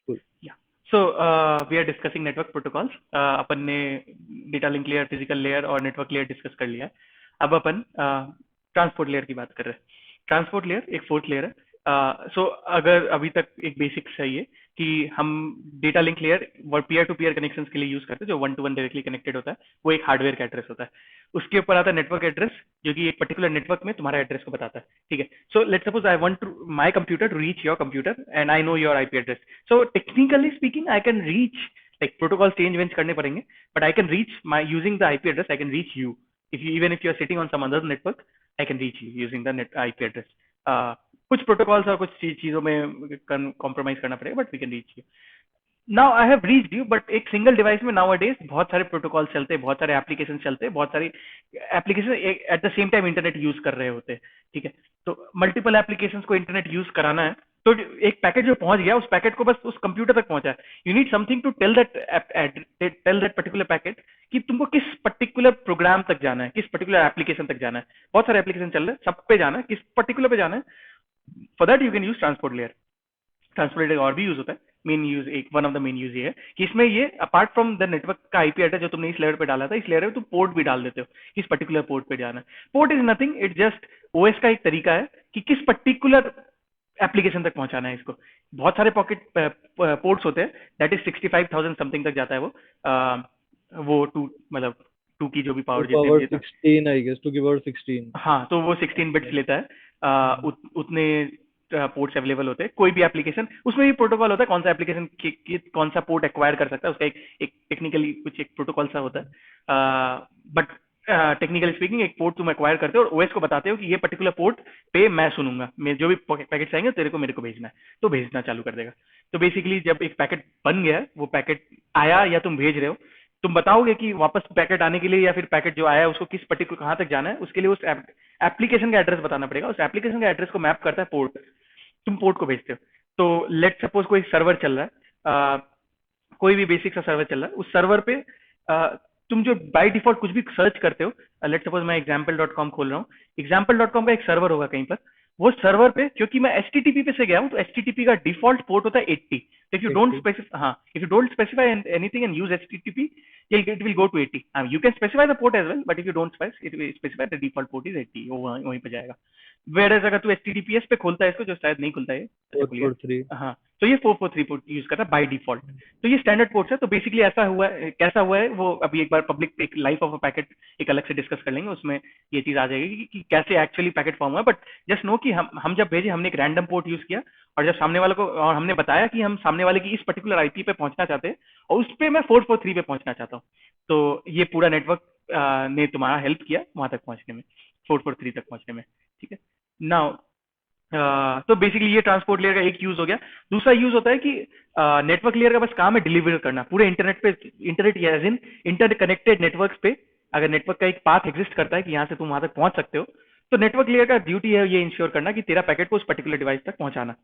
Cool. Yeah. So we are discussing network protocols. अपन ने data link layer, physical layer और network layer discuss कर लिया है. अब अपन ट्रांसपोर्ट लेयर की बात कर रहे हैं. ट्रांसपोर्ट लेयर एक फोर्थ लेयर है. सो अगर अभी तक एक बेसिक सही है कि हम डेटा लिंक लेयर और पीयर टू पीयर कनेक्शंस के लिए यूज करते हैं, जो one two one directly connected होता है, वो एक हार्डवेयर का एड्रेस होता है. उसके ऊपर आता है नेटवर्क एड्रेस, जो कि एक पर्टिकुलर नेटवर्क में तुम्हारा एड्रेस को बताता है. ठीक है. So let's suppose I want to my computer to reach your computer and I know your IP address. So technically speaking, I can reach, like protocol change करने पड़ेंगे, but I can reach my using the IP address. I can reach you if you, even if you are sitting on some other network, I can reach you using the net IP address. कुछ protocols और कुछ चीजों में compromise करना पड़ेगा, but we can reach you. Now I have reached you, but एक single device में now days बहुत सारे प्रोटोकॉल चलते हैं, बहुत सारे एप्लीकेशन चलते हैं, बहुत सारी application at the same time internet use कर रहे होते हैं. ठीक है. तो मल्टीपल एप्लीकेशन को इंटरनेट यूज कराना है, तो एक पैकेट जो पहुंच गया, उस पैकेट को बस उस कंप्यूटर तक पहुंचा है. You need something to tell that particular packet कि तुमको किस पर्टिकुलर प्रोग्राम तक जाना है, किस पर्टिकुलर एप्लीकेशन तक जाना है. बहुत सारे एप्लीकेशन चल रहे हैं, सब पे जाना है, किस पर्टिकुलर पे जाना है. For that you can use transport layer. Transport layer और भी यूज होता है. मेन यूज, एक one of the main use ये है कि इसमें ये अपार्ट फ्रॉम द नेटवर्क का आईपी एड्रेस जो तुमने इस लेयर पे डाला था, इस लेयर पे तुम पोर्ट भी डाल देते हो, किस पर्टिकुलर पोर्ट पे जाना है. Port is nothing, it just OS का एक तरीका है कि किस पर्टिकुलर एप्लीकेशन तक पहुंचाना है इसको. बहुत सारे पॉकेट पोर्ट्स होते हैं, दैट इज 65,000 समथिंग तक जाता है वो. वो टू मतलब टू की जो भी To पावर power जितने. 16, I guess. To give power 16. हाँ, तो वो 16 बिट्स लेता है. उतने पोर्ट्स अवेलेबल होते हैं. कोई भी एप्लीकेशन, उसमें भी प्रोटोकॉल होता है, कौन सा एप्लीकेशन कौन सा पोर्ट एक्वायर कर सकता है, उसका एक टेक्निकली कुछ एक प्रोटोकॉल सा होता है. बट टेक्निकली स्पीकिंग एक पोर्ट तुम एक्वायर करते हो और ओएस को बताते हो कि ये पर्टिकुलर पोर्ट पे मैं सुनूंगा, मैं जो भी पैकेट्स आएंगे तेरे को मेरे को भेजना है, तो भेजना चालू कर देगा. तो बेसिकली जब एक पैकेट बन गया, वो पैकेट आया या तुम भेज रहे हो, तुम बताओगे कि वापस पैकेट आने के लिए या फिर पैकेट जो आया उसको किस पर्टिकुलर कहाँ तक जाना है, उसके लिए उस एप्लीकेशन का एड्रेस बताना पड़ेगा. उस एप्लीकेशन का एड्रेस को मैप करता है पोर्ट. तुम पोर्ट को भेजते हो. तो लेट सपोज कोई सर्वर चल रहा है, कोई भी बेसिक सा सर्वर चल रहा है, उस सर्वर पे तुम जो बाय डिफॉल्ट कुछ भी सर्च करते हो, लेट सपोज मैं example.com खोल रहा हूँ, example.com का एक सर्वर होगा कहीं पर. वो सर्वर पे क्योंकि मैं HTTP पे से गया हूँ, तो HTTP का डिफॉल्ट पोर्ट होता है 80. If you don't 80. स्पेसिफाई, हाँ, if you don't specify anything and use HTTP, it will go to 80. You can specify the port as well, but if you don't specify the default port is 80, वो वहीं पे जाएगा. Whereas अगर तू HTTPS पे खोलता है इसको, जो शायद नहीं खुलता है, अच्छा खुल गया. 443. हाँ, तो ये 443 पोर्ट यूज करता है बाय डिफॉल्ट. तो ये स्टैंडर्ड पोर्ट्स है. तो बेसिकली ऐसा हुआ है, कैसा हुआ है वो अभी एक बार पब्लिक एक लाइफ ऑफ अ पैकेट एक अलग से डिस्कस कर लेंगे, उसमें ये चीज आ जाएगी कि कैसे एक्चुअली पैकेट फॉर्म हुआ. बट जस्ट नो कि हम जब भेजे, हमने एक रैंडम पोर्ट यूज किया, और जब सामने वाले को, और हमने बताया कि हम सामने वाले की इस पर्टिकुलर आईपी पे पहुंचना चाहते हैं और उस पे मैं 443 पे पहुंचना चाहता हूँ, तो ये पूरा नेटवर्क ने तुम्हारा हेल्प किया वहां तक पहुंचने में, 443 तक पहुंचने में. ठीक है. नाउ तो बेसिकली ये ट्रांसपोर्ट लेयर का एक यूज हो गया. दूसरा यूज होता है कि नेटवर्क लेयर का बस काम है डिलीवर करना पूरे इंटरनेट पे. Internet as in interconnected network पे अगर नेटवर्क का एक पाथ एग्जिस्ट करता है कि यहाँ से तुम वहां तक पहुंच सकते हो, तो नेटवर्क लेयर का ड्यूटी है ये इंश्योर करना कि तेरा पैकेट को उस पर्टिकुलर डिवाइस तक पहुंचाना.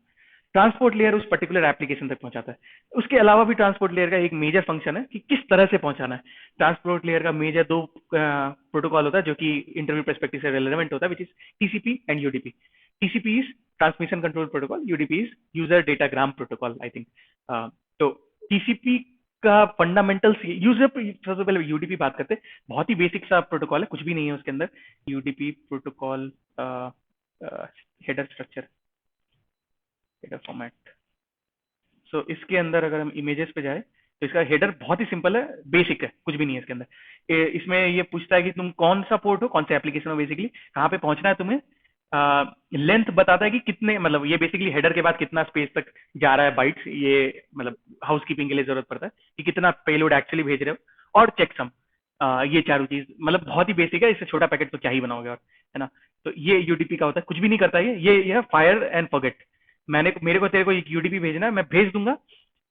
ट्रांसपोर्ट लेयर उस पर्टिकुलर एप्लीकेशन तक पहुंचाता है. उसके अलावा भी ट्रांसपोर्ट लेयर का एक मेजर फंक्शन है कि किस तरह से पहुंचाना है. ट्रांसपोर्ट लेयर का मेजर दो प्रोटोकॉल होता है जो कि इंटरव्यू पर्सपेक्टिव से रेलेवेंट होता है, which is TCP and UDP. TCP is Transmission Control Protocol, UDP is User Datagram Protocol, I think. तो TCP का फंडामेंटल्स, यूजर सबसे पहले यूडीपी बात करते हैं. बहुत ही बेसिक सा प्रोटोकॉल है, कुछ भी नहीं है उसके अंदर. UDP protocol header structure, header format. So इसके अंदर अगर हम इमेजेस पे जाए तो इसका हेडर बहुत ही सिंपल है, बेसिक है, कुछ भी नहीं है इसके अंदर. इसमें ये पूछता है कि तुम कौन सा पोर्ट हो, कौन से एप्लीकेशन हो, बेसिकली कहाँ पे पहुंचना है तुम्हें. लेंथ बताता है कि कितने, मतलब ये बेसिकली हेडर के बाद कितना स्पेस तक जा रहा है बाइट्स, ये मतलब हाउस कीपिंग के लिए जरूरत पड़ता है कि कितना पेलोड एक्चुअली भेज रहे हो. और चेकसम, ये चारों चीज मतलब बहुत ही बेसिक है. इससे छोटा पैकेट तो क्या ही बनाओगे, और है ना. तो ये यूडीपी का होता है, कुछ भी नहीं करता ये फायर एंड फॉरगेट. मेरे को तेरे को एक यूडीपी भेजना है, मैं भेज दूंगा,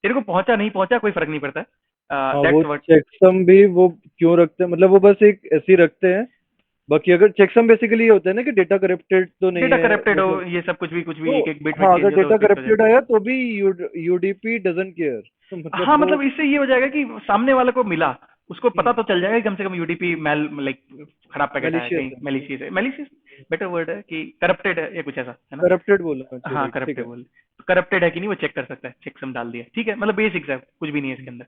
तेरे को पहुंचा नहीं पहुंचा कोई फर्क नहीं पड़ता. हाँ, वो दैट्स व्हाट. चेकसम भी वो क्यों रखते हैं, मतलब वो बस एक ऐसे ही रखते हैं. बाकी अगर चेकसम बेसिकली ये होता है ना कि डेटा करप्टेड तो नहीं डेटा है, करप्टेड हो, मतलब. ये सब कुछ भी तो एक एक बिट में हाँ, चेंज अगर हो तो डेटा फिक्स हो करप्टेड जाएगा. आया तो भी यूडीपी डजंट केयर. मतलब हाँ, वो. मतलब इससे ये हो जाएगा कि सामने वाले को मिला, उसको पता तो चल जाएगा कि कम से कम यूडीपी मेल लाइक खराब पैकेट आया मैलिशियस कहीं, है, मेलिशियस बेटर वर्ड है कि करप्टेड है या कुछ ऐसा है ना। करप्टेड बोला, अच्छा हाँ राइट, ठीक है। करप्टेबल, करप्टेड है कि नहीं वो चेक कर सकता है, चेकसम डाल दिया ठीक है, मतलब बेसिक्स है, कुछ भी नहीं है इसके अंदर।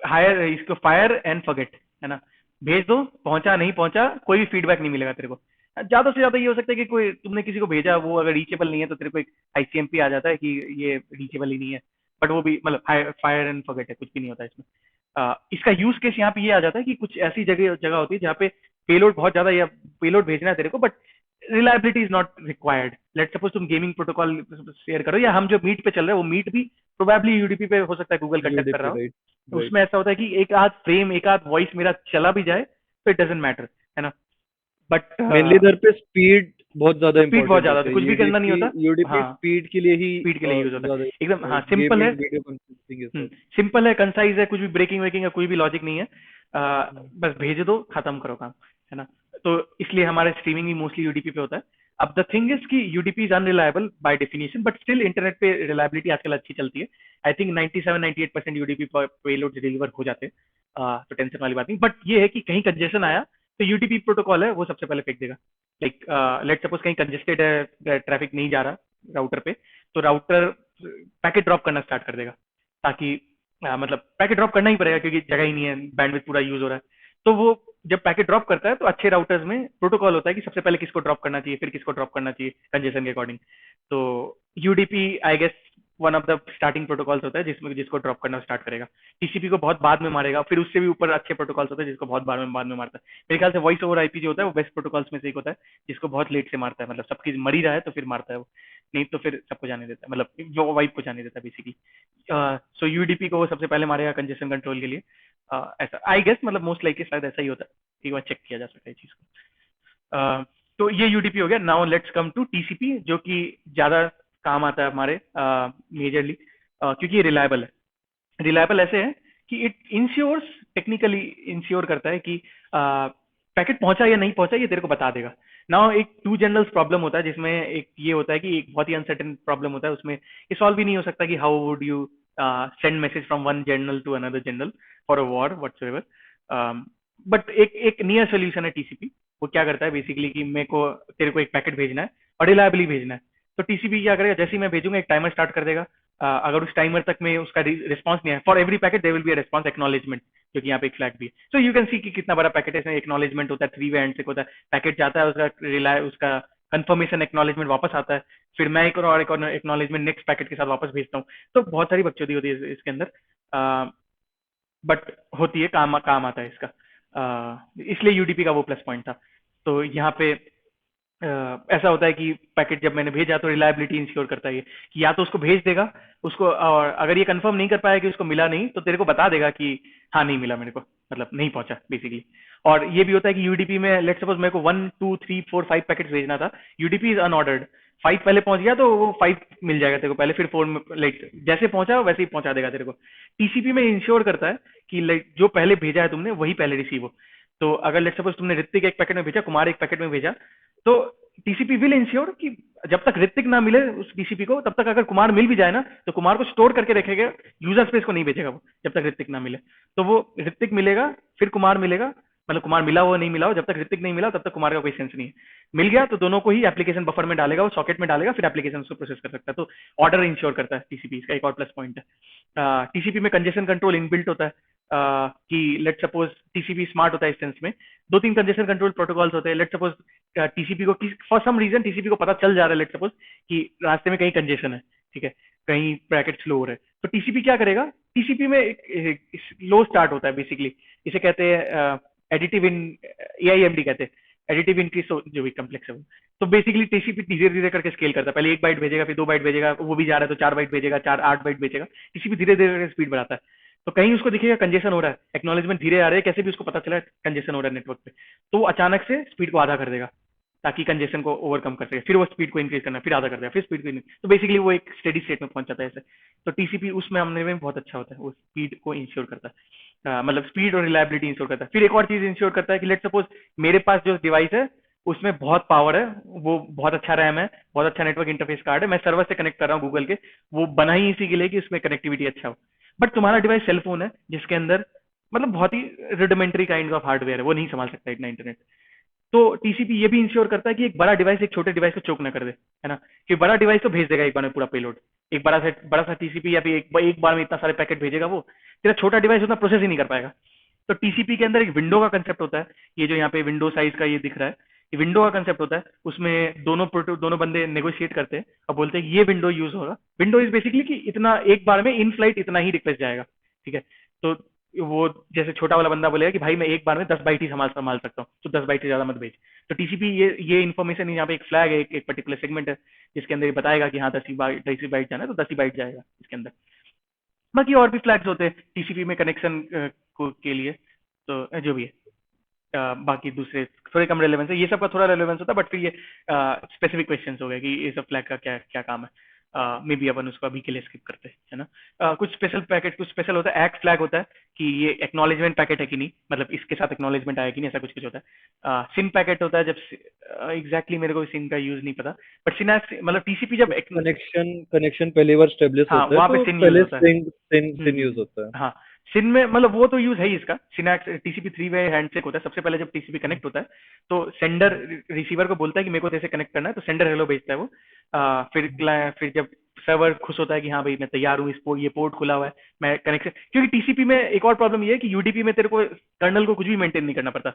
हायर इसको फायर एंड फॉरगेट है ना, भेज दो, पहुंचा नहीं पहुंचा कोई भी फीडबैक नहीं मिलेगा तेरे को। ज्यादा से ज्यादा ये हो सकता है कि कोई तुमने किसी को भेजा, वो अगर रीचेबल नहीं है तो तेरे को एक आईसीएमपी आ जाता है कि ये रीचेबल ही नहीं है, बट वो भी मतलब फायर एंड फॉरगेट है, कुछ भी नहीं होता इसमें। इसका यूज केस यहाँ पे ये आ जाता है कि कुछ ऐसी जगह जगह होती है जहाँ पे पेलोड बहुत ज्यादा, या पेलोड भेजना है तेरे को but reliability is not required. Let suppose तुम गेमिंग प्रोटोकॉल शेयर करो, या हम जो मीट पे चल रहे हैं वो मीट भी प्रोबेबली यूडीपी पे हो सकता है गूगल कंडक्ट कर यूडीपी, रहा हो, राइट तो राइट। उसमें ऐसा होता है कि एक आध फ्रेम एक आध वॉइस मेरा चला भी जाए तो इट डजेंट मैटर है ना, बट मेनली इधर पे स्पीड बहुत ज्यादा स्पीड बहुत इंपॉर्टेंट ज्यादा होता होता है, है, कुछ भी करना नहीं यूडीपी, होता। यूडीपी हाँ स्पीड के लिए ही स्पीड के लिए यूज होता ज्यादा, है एकदम, हाँ राइट, सिंपल है। गेमिंग वीडियो कॉन्फ्रेंसिंग ये सब। सिंपल है, कंसाइज है, कुछ भी ब्रेकिंग वेकिंग है कोई भी लॉजिक नहीं है। बस भेज दो, खत्म करो काम है ना। तो इसलिए हमारे स्ट्रीमिंग भी मोस्टली यूडीपी पे होता है। अब द थिंग इज कि UDP is unreliable by definition, but still internet पे रिलायबिलिटी आजकल अच्छी चलती है। I think 97-98% UDP payload deliver हो जाते हैं, तो टेंशन वाली बात नहीं। बट ये है कि कहीं कंजेशन आया तो यूडीपी प्रोटोकॉल है वो सबसे पहले फेंक देगा। लाइक लेट सपोज कहीं कंजेस्टेड है, ट्रैफिक नहीं जा रहा राउटर पे, तो राउटर पैकेट ड्रॉप करना स्टार्ट कर देगा, ताकि मतलब पैकेट ड्रॉप करना ही पड़ेगा क्योंकि जगह ही नहीं है, बैंडविड्थ पूरा यूज हो रहा है। तो वो जब पैकेट ड्रॉप करता है तो अच्छे राउटर्स में प्रोटोकॉल होता है कि सबसे पहले किसको ड्रॉप करना चाहिए, फिर किसको ड्रॉप करना चाहिए कंजेशन के अकॉर्डिंग। तो UDP I guess one of the starting protocols होता है जिसमें जिसको ड्रॉप करना स्टार्ट करेगा। टीसीपी को बहुत बाद में मारेगा, फिर उससे भी ऊपर अच्छे प्रोटोकॉल्स होते हैं जिसको बहुत बाद में मारता है। मेरे ख्याल से वॉइस ओवर आईपी जो होता है वो बेस्ट प्रोटोकॉल्स में से एक होता है, जिसको बहुत लेट से मारता है, मतलब सबकी मर ही रहा है तो फिर मारता है वो, नहीं तो फिर सबको जाने देता है, मतलब जो वाइप को जाने देता है बेसिकली। सो यूडीपी को वो सबसे पहले मारेगा कंजेशन कंट्रोल के लिए। ऐसा आई गेस, मतलब मोस्ट लाइकली शायद ऐसा ही होता है, एक बार चेक किया जा सकता है चीज को। तो ये यूडीपी हो गया। Now let's come to TCP, जो कि ज्यादा काम आता है हमारे मेजरली, क्योंकि ये रिलायबल है। रिलायबल ऐसे है कि इट इंश्योर्स, टेक्निकली इंश्योर करता है कि पैकेट पहुंचा या नहीं पहुंचा ये तेरे को बता देगा। नाउ एक टू जनरल्स प्रॉब्लम होता है जिसमें एक ये होता है कि एक बहुत ही अनसर्टेन प्रॉब्लम होता है, उसमें ये सॉल्व भी नहीं हो सकता कि how would you send message from one general to another general for a war whatsoever. But एक नियर सोल्यूशन है टीसीपी। वो क्या करता है बेसिकली कि मेरे को तेरे को एक पैकेट भेजना है और रिलायबली भेजना है, तो टीसीपी क्या करेगा, जैसे ही मैं भेजूंगा एक टाइमर स्टार्ट कर देगा। अगर उस टाइमर तक में उसका रिस्पॉन्स नहीं है, for every packet there will be a response acknowledgement, जो कि यहाँ पे एक फ्लैग भी है। सो यू कैन सी कि कितना बड़ा पैकेट है, इसमें एक्नॉलेजमेंट होता है, 3 वे हैंडशेक होता है, पैकेट जाता है, उसका कंफर्मेशन एक्नॉलेजमेंट वापस आता है, फिर मैं एक और एक्नॉलेजमेंट नेक्स्ट पैकेट के साथ वापस भेजता हूँ। तो बहुत सारी बकचोदी होती है इसके अंदर, बट होती है, काम काम आता है इसका। इसलिए यूडीपी का वो प्लस पॉइंट था। तो यहाँ पे ऐसा होता है कि पैकेट जब मैंने भेजा तो रिलायबिलिटी इंश्योर करता है ये, कि या तो उसको भेज देगा उसको, और अगर ये कंफर्म नहीं कर पाया कि उसको मिला नहीं तो तेरे को बता देगा कि हाँ नहीं मिला मेरे को, मतलब नहीं पहुंचा बेसिकली। और ये भी होता है कि यूडीपी में लेट सपोज मेरे को 1 2 3 4 5 पैकेट भेजना था, यूडीपी इज अनऑर्डर्ड, 5 पहले पहुंच गया तो वो 5 मिल जाएगा तेरे को पहले, फिर 4 लाइक जैसे पहुंचा वैसे ही पहुंचा देगा तेरे को। टीसीपी में इंश्योर करता है कि लाइक जो पहले भेजा है तुमने वही पहले रिसीव हो। तो अगर लेट सपोज तुमने ऋतिक एक पैकेट में भेजा, कुमार एक पैकेट में भेजा, तो टीसीपी विल इंश्योर कि जब तक ऋतिक ना मिले उस टीसीपी को, तब तक अगर कुमार मिल भी जाए ना तो कुमार को स्टोर करके रखेगा, यूजर स्पेस को नहीं भेजेगा वो जब तक ऋतिक ना मिले। तो वो ऋतिक मिलेगा फिर कुमार मिलेगा, मतलब कुमार मिला हो नहीं मिला हो, जब तक ऋतिक नहीं मिला तब तक कुमार का कोई सेंस नहीं है। मिल गया तो दोनों को ही एप्लीकेशन बफर में डालेगा, वो सॉकेट में डालेगा, फिर एप्लीकेशन उसको प्रोसेस कर सकता है। तो ऑर्डर इंश्योर करता है टीसीपी, इसका एक और प्लस पॉइंट है। टीसीपी में कंजेशन कंट्रोल इनबिल्ट होता है, कि लेट सपोज टीसीपी स्मार्ट होता है इस सेंस में, 2 3 कंजेशन कंट्रोल प्रोटोकॉल्स होते हैं। लेट सपोज टीसीपी को फॉर सम रीजन टीसीपी को पता चल जा रहा है लेट सपोज कि रास्ते में कहीं कंजेशन है, ठीक है, कहीं पैकेट स्लो हो रहे हैं, तो टीसीपी क्या करेगा, टीसीपी में लो स्टार्ट होता है बेसिकली, इसे कहते हैं एडिटिव इन एआईएमडी कहते हैं, एडिटिव इंक्रीज, जो भी कम्प्लेक्स है वो। तो बेसिकली टीसीपी धीरे धीरे करके स्केल करता है, पहले 1 बाइट भेजेगा, फिर 2 बाइट भेजेगा, वो भी जा रहा है तो 4 बाइट भेजेगा, 8 बाइट भेजेगा, टीसीपी धीरे धीरे स्पीड बढ़ाता है। तो कहीं उसको दिखेगा कंजेशन हो रहा है, एक्नॉलेजमेंट धीरे आ रहे हैं, कैसे भी उसको पता चला कंजेशन हो रहा है नेटवर्क पे, तो वो अचानक से स्पीड को आधा कर देगा ताकि कंजेशन को ओवरकम कर सके, फिर वो स्पीड को इंक्रीज करना, फिर आधा कर देगा, फिर स्पीड को increase। तो बेसिकली वो एक स्टेडी स्टेट में पहुंच जाता है ऐसे। तो टीसीपी उस मामले में बहुत अच्छा होता है, वो स्पीड को इंश्योर करता है, मतलब स्पीड और रिलायबिलिटी इंश्योर करता है। फिर एक और चीज इंश्योर करता है कि लेट सपोज मेरे पास जो डिवाइस है उसमें बहुत पावर है, वो बहुत अच्छा रैम है, बहुत अच्छा नेटवर्क इंटरफेस कार्ड है, मैं सर्वर से कनेक्ट कर रहा हूँ गूगल के, वो बना ही इसी के लिए कि उसमें कनेक्टिविटी अच्छा हो। बट तुम्हारा डिवाइस सेलफोन है जिसके अंदर मतलब बहुत ही रुडिमेंटरी काइंड ऑफ हार्डवेयर है, वो नहीं संभाल सकता इतना इंटरनेट। तो टीसीपी ये भी इंश्योर करता है कि एक बड़ा डिवाइस एक छोटे डिवाइस को चोक ना कर दे, है ना, कि बड़ा डिवाइस तो भेज देगा एक बार में पूरा पेलोड, एक बड़ा सा टीसीपी या फिर एक बार में इतना सारे पैकेट भेजेगा वो, तेरा छोटा डिवाइस उतना प्रोसेस ही नहीं कर पाएगा। तो टीसीपी के अंदर एक विंडो का कंसेप्ट होता है, ये जो यहाँ पे विंडो साइज का ये दिख रहा है, ये विंडो का कंसेप्ट होता है, उसमें दोनों बंदे नेगोशिएट करते हैं और बोलते हैं ये विंडो यूज होगा। विंडो इज बेसिकली कि इतना एक बार में इन फ्लाइट इतना ही रिक्वेस्ट जाएगा, ठीक है। तो वो जैसे छोटा वाला बंदा बोलेगा कि भाई मैं एक बार में 10 बाइट ही संभाल सकता हूँ, तो 10 बाइट से ज्यादा मत भेज। तो टीसीपी ये इन्फॉर्मेशन यहाँ पे एक फ्लैग है, एक पर्टिकुलर सेगमेंट है जिसके अंदर ये बताएगा कि हाँ 10 ही बाइट जाना है, तो 10 ही बाइट जाएगा इसके अंदर। बाकी और भी फ्लैग्स होते हैं टीसीपी में कनेक्शन के लिए, तो जो भी है बाकी दूसरे थोड़े कम रेलेवेंस है, ये सब का थोड़ा रेलेवेंस होता है, बट फिर ये स्पेसिफिक क्वेश्चंस हो गए कि ये सब फ्लैग का क्या क्या काम है। मे बी अपन उसको अभी के लिए स्किप करते हैं, है ना। कुछ स्पेशल पैकेट कुछ स्पेशल होता है, एक्ट फ्लैग होता है कि ये एक्नॉलेजमेंट पैकेट है कि नहीं, मतलब इसके साथ एक्नॉलेजमेंट आया कि नहीं, ऐसा कुछ कुछ होता है। सिन पैकेट होता है जब एग्जैक्टली मेरे को सिन का यूज नहीं पता, बट सिन मतलब टीसीपी जब कनेक्शन कनेक्शन पहली बार स्टेब्लिश हाँ होता है वहां पे तो सिन यूज पहले होता है। सिन सिन सिन यूज होता है। हाँ सिन में मतलब वो तो यूज है ही इसका, सिनैक्स टीसीपी 3 वे हैंडशेक होता है। सबसे पहले जब टीसीपी कनेक्ट होता है तो सेंडर रिसीवर को बोलता है कि मेरे को तेरे से कनेक्ट करना है, तो सेंडर हेलो भेजता है वो। फिर जब सर्वर खुश होता है कि हाँ भाई मैं तैयार हूँ, ये पोर्ट खुला हुआ है, मैं कनेक्शन, क्योंकि टीसीपी में एक और प्रॉब्लम ये है कि यूडीपी में तेरे को कर्नल को कुछ भी मेंटेन नहीं करना पड़ता,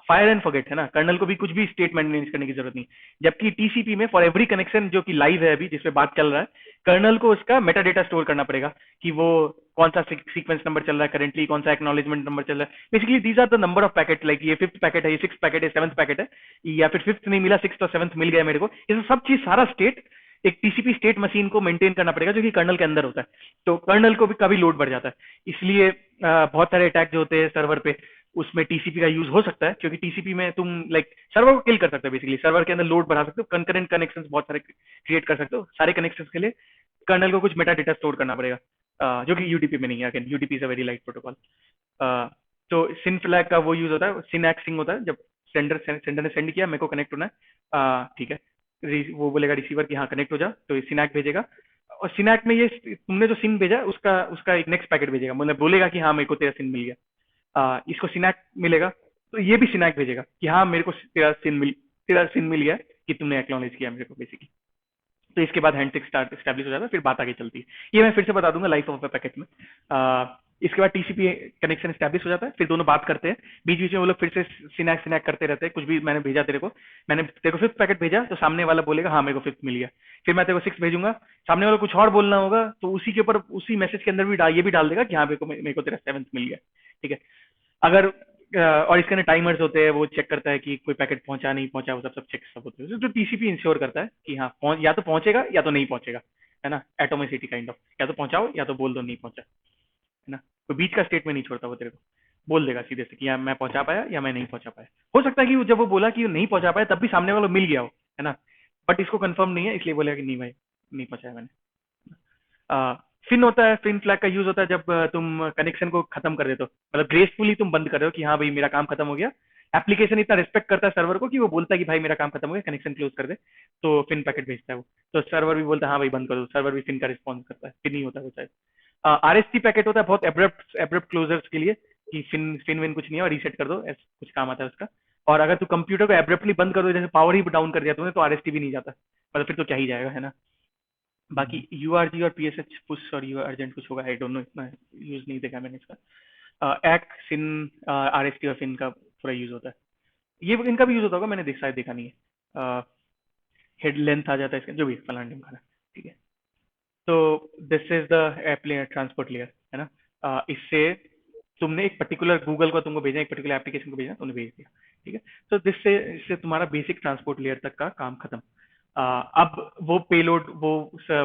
फायर एंड फॉरगेट, है ना, कर्नल को भी कुछ भी स्टेट मेंटेन करने की जरूरत नहीं। जबकि टीसीपी में फॉर एवरी कनेक्शन जो कि लाइव है अभी जिसपे बात चल रहा है, कर्नल को उसका मेटा डेटा स्टोर करना पड़ेगा कि वो कौन सा सीक्वेंस नंबर चल रहा है करेंटली, कौन सा एक्नॉलेजमेंट नंबर चल रहा है। Basically these are the number of packet, like ये 5th पैकेट है, ये 6th पैकेट है, 7th पैकेट है, या फिर 5th नहीं मिला 6th और 7th मिल गया मेरे को, ये सब चीज सारा स्टेट एक टीसीपी स्टेट मशीन को मेंटेन करना पड़ेगा जो कि कर्नल के अंदर होता है। तो कर्नल को भी कभी लोड बढ़ जाता है, इसलिए बहुत सारे अटैक जो होते हैं सर्वर पे उसमें टीसीपी का यूज हो सकता है, क्योंकि टीसीपी में तुम लाइक सर्वर को किल कर सकते हो, बेसिकली सर्वर के अंदर लोड बढ़ा सकते हो, कंकरेंट कनेक्शंस बहुत सारे क्रिएट कर सकते हो। सारे कनेक्शंस के लिए कर्नल को कुछ मेटा डेटा स्टोर करना पड़ेगा, जो कि यूडीपी में नहीं है। Again UDP is a very light protocol. तो सिन फ्लैग का वो यूज होता है, सिन एक्सिंग होता है जब सेंडर ने सेंड किया मेरे को कनेक्ट होना है, ठीक है, वो बोलेगा रिसीवर की हाँ कनेक्ट हो जा, तो सिनैक भेजेगा, और सिनैक में ये तुमने जो सिन भेजा उसका उसका एक नेक्स्ट पैकेट भेजेगा, मतलब बोलेगा कि हाँ मेरे को तेरा सिन मिल गया। इसको सिनैक मिलेगा तो ये भी सिनैक भेजेगा कि हाँ मेरे को तेरा सिन मिल गया कि तुमने एक्नॉलेज किया मेरे को बेसिकली। तो इसके बाद हैंडशेक स्टार्ट स्टैब्लिश हो जाता है, फिर बात आगे चलती है। ये मैं फिर से बता दूंगा लाइफ ऑफ अ पैकेट में। इसके बाद टीसीपी कनेक्शन स्टैब्लिश हो जाता है, फिर दोनों बात करते हैं, बीच बीच में वो लोग फिर से सिनैक सिनैक करते रहते हैं। कुछ भी मैंने भेजा तेरे को, मैंने तेरे को 5th पैकेट भेजा तो सामने वाला बोलेगा हाँ मेरे को 5th मिल गया, फिर मैं तेरे को 6th भेजूंगा, सामने वाला कुछ और बोलना होगा तो उसी के ऊपर उसी मैसेज के अंदर भी ये भी डाल देगा कि हाँ मेरे को तेरा 7th मिल गया, ठीक है। अगर और इसके अंदर टाइमर्स होते हैं, वो चेक करता है कि कोई पैकेट पहुंचा नहीं पहुंचा, वो सब चेक सब होते हैं, तो टीसीपी इंश्योर करता है कि हाँ या तो पहुंचेगा या तो नहीं पहुंचेगा, है ना, एटोमिसिटी काइंड ऑफ, या तो पहुंचाओ या तो बोल दो नहीं पहुंचा, है ना। तो बीच का स्टेट में नहीं छोड़ता, वो तेरे को बोल देगा सीधे से कि या मैं पहुंचा पाया या मैं नहीं पहुंचा पाया। हो सकता है कि जब वो बोला कि वो नहीं पहुंचा पाया तब भी सामने वाला मिल गया हो, है ना, बट इसको कंफर्म नहीं है, इसलिए बोलेगा कि नहीं भाई नहीं पहुंचाया मैंने। फिन होता है, फिन फ्लैग का यूज होता है जब तुम कनेक्शन को खत्म कर देते हो, मतलब ग्रेसफुली तुम बंद कर रहे हो कि हाँ भाई मेरा काम खत्म हो गया। एप्लीकेशन इतना रिस्पेक्ट करता है सर्वर को कि वो बोलता है कि भाई मेरा काम खत्म हो गया, कनेक्शन क्लोज कर दे, तो फिन पैकेट भेजता है वो। तो सर्वर भी बोलता है हाँ भाई बंद कर दो, सर्वर भी फिन का रिस्पॉन्स करता है, फिन ही होता है वो शायद। आरएसटी पैकेट होता है बहुत एब्रप्ट एब्रप्ट क्लोजर्स के लिए कि फिन फिन विन कुछ नहीं है और रीसेट कर दो, कुछ काम आता है उसका। और अगर तू कंप्यूटर को एब्रप्टली बंद कर दो, जैसे पावर ही डाउन कर दिया तूने, तो आरएसटी भी नहीं जाता, मतलब फिर तो क्या ही जाएगा, है ना। बाकी यूआरजी और पीएसएच पुश और यू अर्जेंट कुछ होगा, आई डोंट नो, इतना यूज नहीं देखा मैंने इसका। एक्ट सिन आरएसटी और फिन का पूरा यूज होता है, ये इनका भी यूज होता होगा, मैंने शायद देखा नहीं है। हेड लेंथ आ जाता है इसका, जो भी फलान ढिमकाना, ठीक है। तो this is the transport layer, है ना। इससे तुमने एक पर्टिकुलर गूगल को तुमको भेजना, एक पर्टिकुलर एप्लीकेशन को भेजना, तुमने भेज दिया, ठीक है। तो इससे तुम्हारा बेसिक ट्रांसपोर्ट लेयर तक का काम खत्म। अब वो पेलोड वो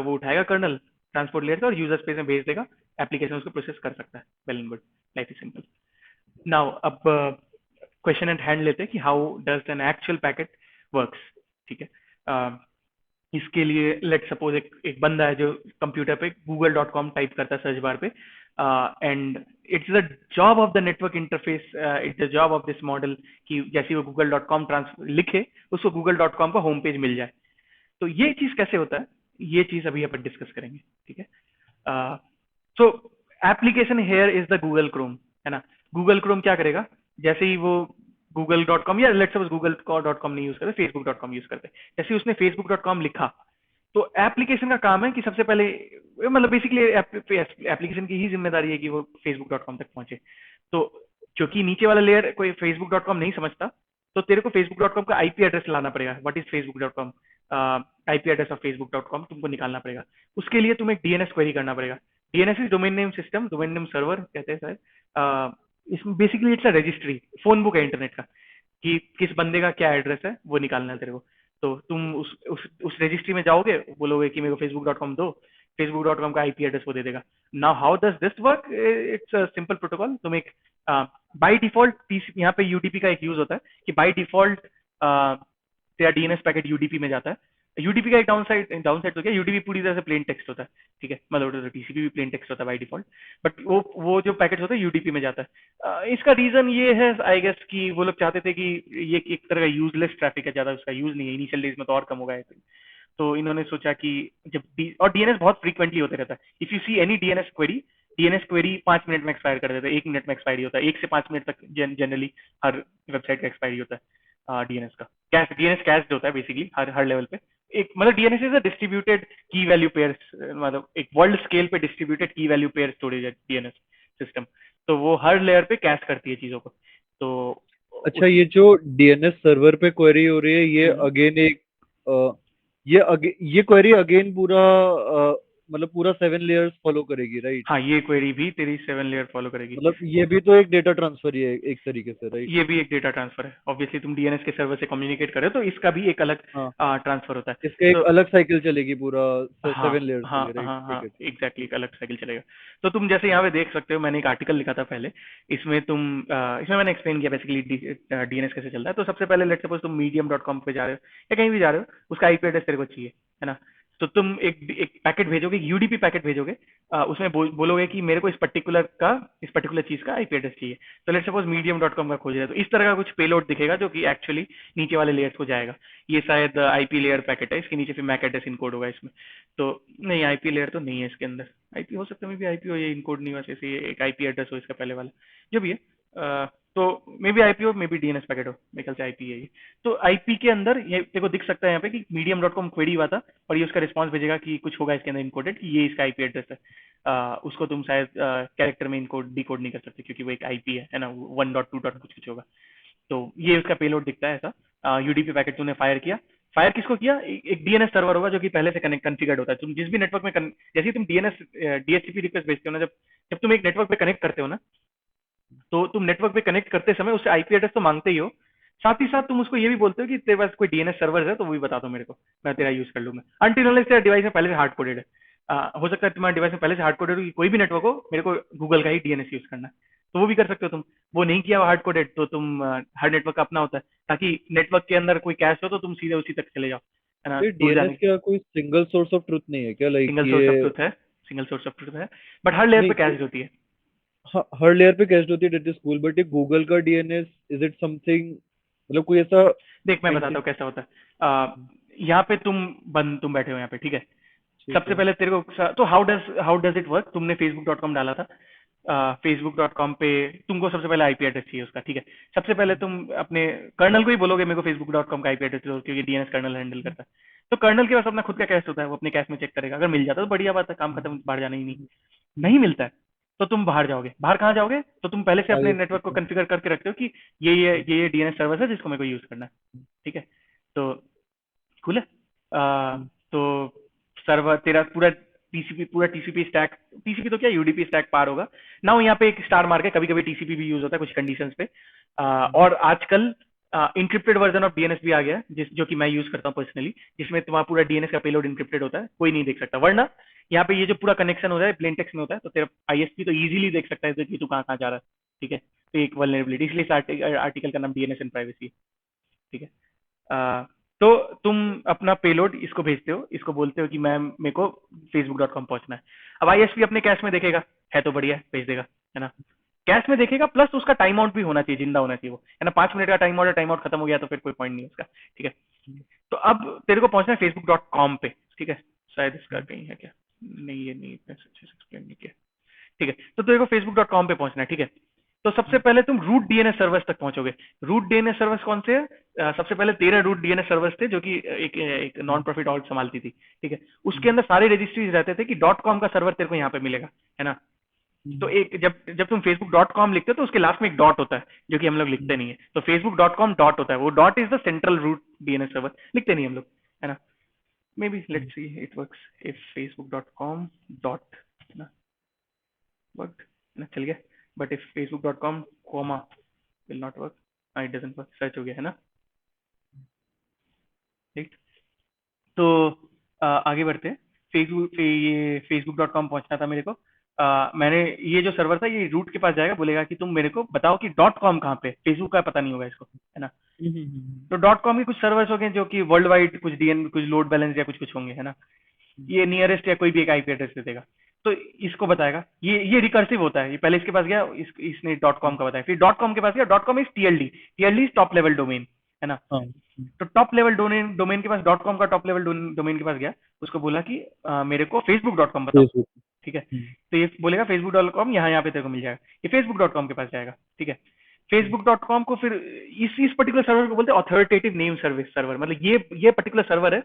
उठाएगा कर्नल ट्रांसपोर्ट लेयर से और यूजर स्पेस में भेज देगा, एप्लीकेशन उसको प्रोसेस कर सकता है, well and good, life is simple. Now अब क्वेश्चन एट हैंड लेते हैं कि how does an actual packet works, ठीक है। इसके लिए लेट सपोज एक बंदा है जो कंप्यूटर पे google.com टाइप करता है सर्च बार पे, and it's the job of the network interface, it's the job of this model कि जैसे वो google.com लिखे उसको google.com का होम पेज मिल जाए। तो ये चीज कैसे होता है, ये चीज अभी अपन डिस्कस करेंगे, ठीक है। सो application here is the Google Chrome, है ना। गूगल क्रोम क्या करेगा, जैसे ही वो google.com, या लेट्स सपोज google.com नहीं यूज करते, facebook.com यूज करते, जैसे ही उसने facebook.com लिखा, तो एप्लीकेशन का काम है कि सबसे पहले, मतलब बेसिकली एप्लीकेशन की ही जिम्मेदारी है कि वो facebook.com तक पहुंचे। तो क्योंकि नीचे वाला लेयर कोई facebook.com नहीं समझता, तो तेरे को facebook.com का आईपी एड्रेस लाना पड़ेगा। What is facebook.com, IP address of facebook.com तुमको निकालना पड़ेगा। उसके लिए तुम्हें डीएनएस क्वेरी करना पड़ेगा। DNS is domain name system, domain name server कहते हैं शायद। इसमें basically it's a registry, phone book है इंटरनेट का, कि किस बंदे का क्या एड्रेस है वो निकालना है तेरे को। तो तुम उस रजिस्ट्री में जाओगे, बोलोगे कि मेरे को facebook.com दो, facebook.com का आईपी एड्रेस वो दे देगा। Now how does this work, it's a simple protocol. तुम एक बाय डिफॉल्ट, यहाँ पे यूडीपी का एक यूज होता है कि बाय डिफॉल्ट तेरा डीएनएस पैकेट यूडीपी में जाता है। यूडीपी का एक डाउन साइड तो क्या, यूडीपी पूरी तरह से प्लेन टेक्स्ट होता है, ठीक है, मतलब टीसीपी भी प्लेन टेक्स्ट होता है बाय डिफॉल्ट, बट वो जो पैकेट होता है यूडीपी में जाता है। इसका रीजन ये है आई गेस कि वो लोग चाहते थे कि ये एक तरह का यूजलेस ट्रैफिक है, ज्यादा उसका यूज नहीं है, इनिशियल डेज में तो और कम होगा। तो इन्होंने सोचा कि और डीएनएस बहुत फ्रीक्वेंटली होते रहता है। If you see any DNS query 5 minute में एक्सपायर कर देता है, 1 मिनट में एक्सपायरी होता है, 1 से 5 मिनट तक जनरली हर वेबसाइट का एक्सपायरी होता है डीएनएस का। डीएनएस कैश्ड होता है बेसिकली हर लेवल पे। एक मतलब डीएनएस इज अ डिस्ट्रीब्यूटेड की वैल्यू पेयर, मतलब एक वर्ल्ड स्केल पे डिस्ट्रीब्यूटेड की वैल्यू पेयर स्टोरेज है डीएनएस सिस्टम। तो वो हर लेयर पे कैश करती है चीजों को। तो अच्छा, उस ये जो डीएनएस सर्वर पे क्वेरी हो रही है, ये हम्म, अगेन एक ये क्वेरी अगेन पूरा मतलब पूरा 7 लेयर्स फॉलो करेगी, राइट? हाँ, ये क्वेरी भी तेरी 7 लेयर फॉलो करेगी। मतलब ये भी तो एक डेटा ट्रांसफर ही है एक तरीके से, राइट? ये भी एक डेटा ट्रांसफर है, ऑब्वियसली तुम डीएनएस के सर्वर से कम्युनिकेट कर रहे हो तो इसका भी एक अलग हाँ, ट्रांसफर होता है। इसका एक तो अलग साइकिल चलेगी पूरा हाँ 7 लेयर्स के हाँ लिए, राइट? हाँ ठीक हाँ, है, ठीक एग्जैक्टली एक अलग साइकिल चलेगा। तो तुम जैसे यहाँ पे देख सकते हो, मैंने एक आर्टिकल लिखा था पहले, इसमें इसमें मैंने एक्सप्लेन किया बेसिकली डीएनएस कैसे चलता है। तो सबसे पहले लेट्स सपोज तुम मीडियम.com पे जा रहे हो या कहीं भी जा रहे हो, उसका आईपी एड्रेस तेरे को चाहिए, है ना। तो तुम एक पैकेट भेजोगे, यूडीपी पैकेट भेजोगे, उसमें बोलोगे कि मेरे को इस पर्टिकुलर चीज का आईपी एड्रेस चाहिए। तो लेट्स सपोज मीडियम.com का खोज रहे हो, तो इस तरह का कुछ पेलोड दिखेगा जो कि एक्चुअली नीचे वाले लेयर्स को जाएगा। ये शायद आईपी लेयर पैकेट है, इसके नीचे फिर मैक एड्रेस इनकोड होगा इसमें। तो नहीं, आईपी लेयर तो नहीं है इसके अंदर। आईपी हो सकता है, मे भी आईपी हो, ये इनकोड नहीं हुआ, जैसे ये एक आईपी एड्रेस हो इसका पहले वाला, जो भी है। तो मे बी आईपी हो, मे बी डीएनएस पैकेट हो, मेरे ख्याल से आईपी है ये। तो आईपी के अंदर ये देखो दिख सकता है यहाँ पे कि मीडियम.com क्वेरी हुआ था, और ये उसका रिस्पॉन्स भेजेगा कि कुछ होगा इसके अंदर इनकोडेड, कि ये इसका आईपी एड्रेस है। उसको तुम शायद कैरेक्टर में इनकोड डिकोड नहीं कर सकते, क्योंकि वो एक आईपी है ना, 1.2 कुछ कुछ होगा। तो ये उसका पेलोड दिखता है ऐसा। यूडीपी पैकेट तूने फायर किया। फायर किसको किया, एक डीएनएस सर्वर होगा जो कि पहले से कनेक्ट कॉन्फ़िगर्ड होता है। तुम जिस भी नेटवर्क में जैसे ही तुम डीएनएस डीएचसीपी रिक्वेस्ट भेजते हो ना, जब जब तुम एक नेटवर्क पे कनेक्ट करते हो ना, तो तुम नेटवर्क पे कनेक्ट करते समय उससे आईपी एड्रेस तो मांगते ही हो, साथ ही साथ तुम उसको ये भी बोलते हो कि तेरे पास कोई डीएनएस सर्वर है तो वो भी बता दो मेरे को, मैं तेरा यूज कर लूंगा। अनटिल अनलेस तेरा डिवाइस में पहले से हार्ड कोडेड है। हो सकता है तुम्हारे डिवाइस में पहले से हार्ड कोडेड हो कि कोई भी नेटवर्क हो, मेरे को गूगल का ही डीएनएस यूज करना है, तो वो भी कर सकते हो तुम। वो नहीं किया हार्ड कोडेड, तो तुम हर नेटवर्क का अपना होता है, ताकि नेटवर्क के अंदर कोई कैश हो तो तुम सीधे उसी तक चले जाओ, है ना, है। दूर डीएनएस जाने। क्या कोई सिंगल सोर्स ऑफ ट्रुथ नहीं है क्या, लाइक सिंगल सोर्स ऑफ ये? ट्रुथ है, सिंगल सोर्स ऑफ ट्रुथ है, बट हर लेयर नहीं पे तो, कैश होती है। हाँ, हर लेयर पे कैस्ट होती है, डेट इज कूल, बट ये गूगल का डीएनएस, इज इट समथिंग, मतलब कोई ऐसा देख मैं फैंसी? बताता हूँ कैसा होता है। यहाँ पे तुम बैठे हो यहाँ पे, ठीक है। ठीक सबसे है। पहले तेरे को तो हाउ डज इट वर्क, तुमने facebook.com डाला था। facebook.com पे तुमको सबसे पहले आईपी एड्रेस चाहिए उसका, ठीक है। सबसे पहले तुम अपने कर्नल को ही बोलोगे मेरे को facebook.com का आईपी एड्रेस दो, क्योंकि डीएनएस कर्नल हैंडल करता है। तो कर्नल के पास अपना खुद का कैश होता है, वो अपने कैश में चेक करेगा, अगर मिल जाता है तो बढ़िया बात है, काम खत्म, बाहर जाना ही नहीं। नहीं मिलता है तो तुम बाहर जाओगे। बाहर कहाँ जाओगे, तो तुम पहले से अपने आईएसपी नेटवर्क को पे। कॉन्फ़िगर करके रखते हो कि ये डीएनएस सर्वर है जिसको मेरे को यूज करना है, ठीक है। तो कूल है। तो सर्वर तेरा पूरा टीसीपी स्टैक, टीसीपी तो क्या यूडीपी स्टैक पार होगा। नाउ यहाँ पे एक स्टार मार्क है, कभी कभी टीसीपी भी यूज होता है कुछ कंडीशंस पे। और आजकल इंक्रिप्टेड वर्जन ऑफ डीएनएस भी आ गया है, जो कि मैं यूज करता हूँ पर्सनली, जिसमें तुम्हारा पूरा डीएनएस का पेलोड इंक्रिप्टेड होता है, कोई नहीं देख सकता। वरना यहाँ पे ये जो पूरा कनेक्शन होता है प्लेन टेक्स्ट में होता है, तो तेरा आईएसपी तो इजीली देख सकता है कि तू कहाँ कहाँ जा रहा है, ठीक है। तो एक वल्नरेबिलिटी, इसलिए इस आर्टिकल का नाम डीएनएस एंड प्राइवेसी, ठीक है। तो तुम अपना पेलोड इसको भेजते हो, इसको बोलते हो कि मैम मेरे को facebook.com पहुंचना है। अब आईएसपी अपने कैश में देखेगा, है तो बढ़िया है, भेज देगा, है ना। कैश में देखेगा, प्लस उसका टाइम आउट भी होना चाहिए, जिंदा होना चाहिए वो, है ना। 5 मिनट का टाइम आउट है, टाइम आउट खत्म हो गया तो फिर कोई पॉइंट नहीं है उसका, ठीक है। तो अब तेरे को पहुंचना है facebook.com पे, ठीक है। शायद इसका कहीं है क्या, नहीं ये नहीं, इतना अच्छे से एक्सप्लेन नहीं किया, ठीक है। तो तेरे को facebook.com पे पहुंचना है, ठीक है। तो सबसे पहले तुम रूट डीएनएस सर्वर्स तक पहुंचोगे। रूट डीएनएस सर्वर्स कौन से हैं? सबसे पहले 13 रूट डीएनएस सर्वर्स थे जो कि एक नॉन प्रॉफिट ऑर्ग संभालती थी, ठीक है। उसके अंदर सारे रजिस्ट्रीज रहते थे कि डॉट कॉम का सर्वर तेरे को यहाँ पे मिलेगा, है ना। तो एक जब जब तुम फेसबुक डॉट कॉम लिखते हो तो उसके लास्ट में एक डॉट होता है, जो कि हम लोग लिखते नहीं है। तो फेसबुक डॉट कॉम डॉट होता है, वो dot is the central root DNS server, लिखते नहीं हम लोग, है ना। Maybe let's see it works if Facebook dot com dot, ना वर्क ना, चल गया। But if Facebook dot com comma will not work, it doesn't work, search हो गया, है ना, राइट। तो आगे बढ़ते हैं। फेसबुक ये फेसबुक डॉट कॉम पहुंचना था मेरे को। मैंने ये जो सर्वर था ये रूट के पास जाएगा, बोलेगा कि तुम मेरे को बताओ कि डॉट कॉम कहाँ पे, फेसबुक का पता नहीं होगा इसको, है ना। तो डॉट कॉम के कुछ सर्वर्स हो गए जो कि वर्ल्ड वाइड कुछ डीएन कुछ लोड बैलेंस या कुछ कुछ होंगे, है ना। ये नियरेस्ट या कोई भी एक आईपी एड्रेस दे देगा। तो इसको बताएगा, ये रिकर्सिव होता है। ये पहले इसके पास गया, इसने डॉट कॉम का बताया, फिर डॉट कॉम के पास गया। Dot com is TLD, TLD is top level domain, है ना। हाँ। तो टॉप लेवल डोमेन डोमेन के पास, डॉट कॉम का टॉप लेवल डोमेन के पास गया। उसको बोला कि मेरे को फेसबुक डॉट कॉम बताओ, फेसबुक। ठीक है। तो ये बोलेगा फेसबुक डॉट कॉम यहाँ यहाँ पे तेरे को मिल जाएगा। ये फेसबुक डॉट कॉम के पास जाएगा, ठीक है। फेसबुक डॉट कॉम को फिर इस पर्टिकुलर सर्वर को बोलते हैं ऑथोरिटेटिव नेम सर्विस सर्वर। मतलब ये पर्टिकुलर सर्वर है,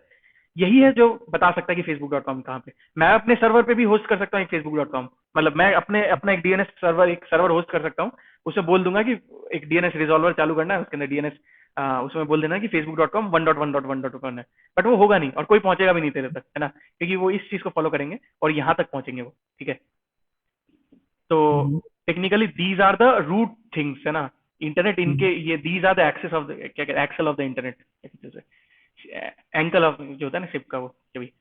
यही है जो बता सकता है कि फेसबुक डॉट कॉम कहाँ पे। मैं अपने सर्वर पे भी होस्ट कर सकता हूँ एक फेसबुक डॉट कॉम। मतलब मैं अपना एक सर्वर होस्ट कर सकता हूँ। उसे बोल दूंगा कि एक डीएनएस रिजॉल्वर चालू करना है, उसके अंदर डीएनएस उसमें बोल देना कि फेसबुक डॉट कॉम 1.1.1.1 है। बट वो होगा नहीं और कोई पहुंचेगा भी नहीं तेरे तक, है ना, क्योंकि वो इस चीज को फॉलो करेंगे और यहाँ तक पहुंचेंगे वो, ठीक है। तो technically these are the root things, है ना। इंटरनेट इनके ये these are the access of the क्या कहते हैं, axle of the internet, ankle of जो होता है ना शिप का, वो कभी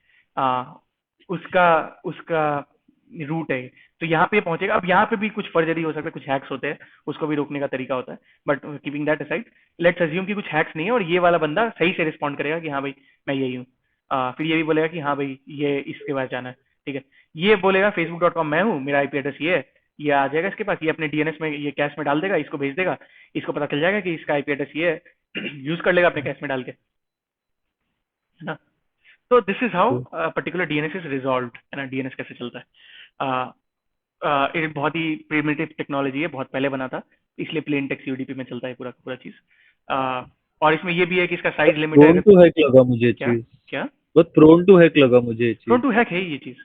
उसका उसका रूट है। तो यहाँ पे पहुंचेगा। अब यहाँ पे भी कुछ फर्जरी हो सकता है, कुछ हैक्स होते हैं, उसको भी रोकने का तरीका होता है। But keeping that aside, let's assume कि कुछ हैक्स नहीं है और ये वाला बंदा सही से रिस्पॉन्ड करेगा कि हाँ भाई मैं यही हूँ। फिर ये भी बोलेगा कि हाँ भाई ये इसके पास जाना है, ठीक है। ये बोलेगा फेसबुक डॉट कॉम मैं हूँ, मेरा आईपी एड्रेस ये है। ये आ जाएगा इसके पास, ये अपने डीएनएस में ये कैश में डाल देगा, इसको भेज देगा। इसको पता चल जाएगा कि इसका आईपी एड्रेस ये है, यूज कर लेगा अपने कैश में डाल के, है ना। तो this is how particular DNS is resolve, है ना। डीएनएस कैसे चलता है। ये बहुत ही प्रिमिटिव टेक्नोलॉजी है, बहुत पहले बना था, इसलिए प्लेन टेक्स्ट यूडीपी में चलता है पूरा पूरा चीज। और इसमें ये भी है कि इसका साइज लिमिट है। प्रोन टू हैक लगा मुझे ये क्या चीज। क्या बहुत प्रोन टू हैक लगा मुझे ये फ्रंट चीज। टू हैक है ये चीज।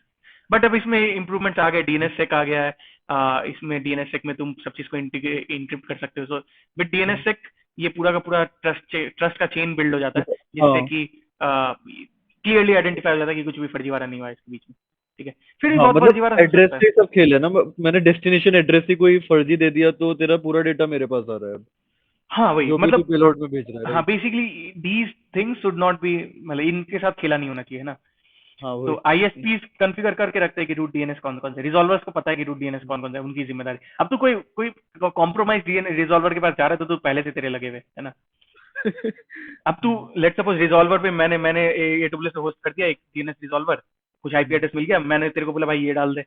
बट अब इसमें इम्प्रूवमेंट्स आ गए, डीएनएस सेक आ गया है। इसमें डीएनएस सेक में तुम सब चीज को इंक्रिप्ट कर सकते हो। सो विद डीएनएस सेक ये पूरा का पूरा ट्रस्ट का चेन बिल्ड हो जाता है, जिससे हाँ कि क्लियरली आइडेंटिफाई हो जाता है कि कुछ भी फर्जीवाड़ा नहीं हुआ है इसके बीच में, ठीक है। फिर भी हाँ, बहुत मतलब फर्जीवाड़ा हो एड्रेस सकता है। से ही सब खेल है ना। मैंने डेस्टिनेशन एड्रेस ही कोई फर्जी दे दिया तो तेरा पूरा डेटा मेरे पास आ रहा है अब, हाँ वही जो भी तू मतलब, पेलोड में भेज रहा है, हाँ right. Basically these things should not be, मतलब इनके साथ खेला नहीं होना चाहिए, है ना। हाँ तो वही। आईएसपी कॉन्फ़िगर करके रखते हैं कि रूट डीएनएस कौन कौन से, रिजॉल्वर्स को पता है कि रूट डीएनएस कौन कौन से है, उनकी जिम्मेदारी। अब तो कोई कोई कॉम्प्रोमाइज डीएनएस रिजॉल्वर के पास जा रहा है तो तू पहले से तेरे लगे हुए, है ना। अब तू लेट सपोज रिजॉल्वर पे मैंने मैंने एडब्ल्यूएस पे होस्ट कर दिया एक डीएनएस रिजॉल्वर, कुछ आईपी एड्रेस मिल गया, मैंने तेरे को बोला भाई ये डाल दे,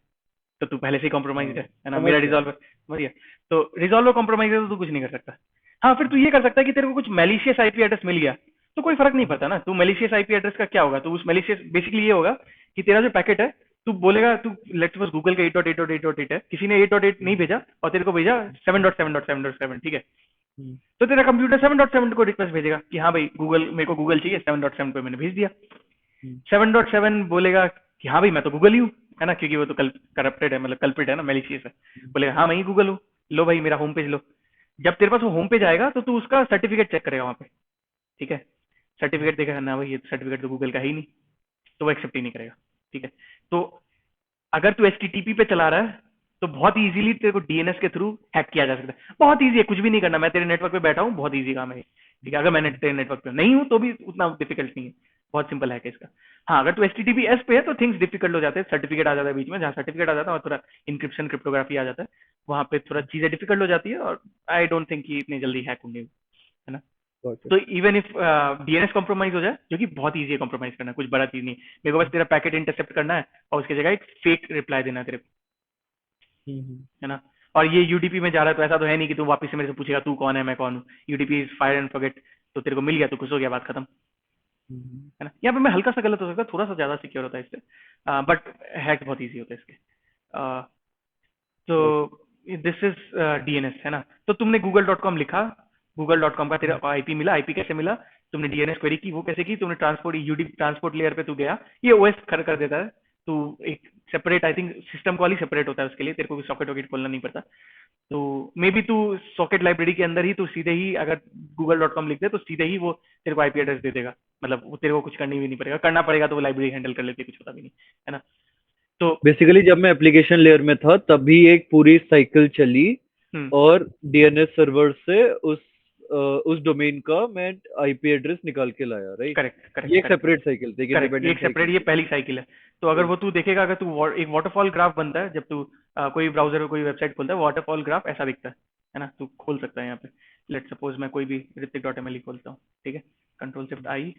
तो तू पहले से ही कॉम्प्रोमाइज हाँ है ना। समझ मेरा गया। रिजॉल्वर बढ़िया, तो रिजॉल्वर कॉम्प्रोमाइज है तो तू कुछ नहीं कर सकता। हाँ फिर तू ये कर सकता है कि तेरे को कुछ मेलिशियस आईपी एड्रेस मिल गया, तो कोई फर्क नहीं पड़ता ना। तू मेलिशियस आईपी एड्रेस का क्या होगा, तो उस मेलिशियस बेसिकली ये होगा कि तेरा जो पैकेट है, तू बोलेगा, तू लेट्स सपोज गूगल का 8.8.8.8 है, किसी ने 8.8 नहीं भेजा और तेरे को भेजा 7.7.7.7, ठीक है। हम्म, तो तेरा कंप्यूटर 7.7 को रिक्वेस्ट भेजेगा कि हाँ भाई गूगल, मेरे को गूगल चाहिए, 7.7 पे मैंने भेज दिया। हम्म, 7.7 बोलेगा कि हाँ भाई मैं तो गूगल ही हूँ, है ना, क्योंकि वो तो करप्टेड है, मतलब कल्प्रिट है ना, मेलिशियस है। बोलेगा हाँ मैं ही गूगल हूँ, लो भाई मेरा होम पेज लो। जब तेरे पास वो होम पेज आएगा तो तू उसका सर्टिफिकेट चेक करेगा वहां पे, ठीक है। सर्टिफिकेट देखेगा ना भाई ये सर्टिफिकेट तो गूगल का है ही नहीं, तो वो एक्सेप्ट ही नहीं करेगा, ठीक है। तो अगर तू एचटीटीपी पे चला रहा है तो बहुत इजीली तेरे को डीएनएस के थ्रू हैक किया जा सकता है। बहुत इजी है, कुछ भी नहीं करना। मैं तेरे नेटवर्क पे बैठा हूँ, बहुत इजी काम है, ठीक है। अगर मैं तेरे नेटवर्क पे नहीं हूँ तो भी उतना डिफिकल्ट नहीं है, बहुत सिंपल हैक है इसका। हाँ अगर तू एचटीटीपी एस पे है तो थिंग्स डिफिकल्ट हो जाते हैं, सर्टिफिकेट आ जाता है बीच में, जहाँ सर्टिफिकेट आ जाता है और थोड़ा इंक्रिप्शन क्रिप्टोग्राफी आ जाता है, वहां पे थोड़ा चीजें डिफिकल्ट हो जाती है और आई डोंट थिंक कि इतनी जल्दी हैक होंगे, है ना। got it। तो इवन इफ डीएनएस कॉम्प्रोमाइज हो जाए, जो कि बहुत इजी है कॉम्प्रोमाइज करना, कुछ बड़ा चीज नहीं। मेरे को बस तेरा पैकेट इंटरसेप्ट करना है और उसकी जगह एक फेक रिप्लाई देना है तेरे को, हम्म, है ना। और ये यूडीपी में जा रहा है तो ऐसा तो है नहीं कि तू वापस से मेरे से पूछेगा तू कौन है मैं कौन हूँ। UDP is fire and forget, तो तेरे को मिल गया तो खुश हो गया, बात खत्म, हम्म, है ना। यहाँ पे मैं हल्का सा गलत हो सकता है, थोड़ा सा ज्यादा सिक्योर होता है इससे, बट हैक बहुत ईजी होता है इसके। तो got it। This is DNS है ना। तो तुमने google.com लिखा, google.com का तेरा आईपी मिला, आईपी कैसे मिला, तुमने डीएनएस क्वेरी की, वो कैसे की, तुमने ट्रांसपोर्ट यूडीपी ट्रांसपोर्ट लेयर पे तू गया, ये ओएस कर देता है। तू एक separate, I think system call he separate होता है उसके लिए, तेरे को सॉकेट वॉकेट खोलना नहीं पड़ता। तो मे बी तू सॉकेट लाइब्रेरी के अंदर ही तू सीधे ही अगर google.com लिख दे तो सीधे ही वो तेरे को आईपी एड्रेस दे देगा, मतलब वो तेरे को कुछ करनी भी नहीं पड़ेगा, करना पड़ेगा तो वो लाइब्रेरी हैंडल कर लेती है, कुछ होता भी नहीं है ना। तो बेसिकली जब मैं एप्लीकेशन लेयर में था तभी एक पूरी साइकिल चली, हम्म, और डीएनएस सर्वर से उस डोमेन का मैं आईपी एड्रेस निकाल के लाया, राइट? करेक्ट करेक्ट ये एक करेक्ट सेपरेट साइकिल थी, एक करेक्ट, ये इंडिपेंडेंट एक सेपरेट, साइकिल ये थी, पहली साइकिल है। तो अगर राइट? वो तू देखेगा, अगर तू एक वाटरफॉल ग्राफ बनता है जब तू कोई ब्राउजर कोई वेबसाइट खोलता है, वाटरफॉल ग्राफ ऐसा दिखता है ना। तू खोल सकता है यहाँ पे, लेट सपोज मैं कोई भी ऋतिक.ml खोलता हूँ, ठीक है, कंट्रोल शिफ्ट आई,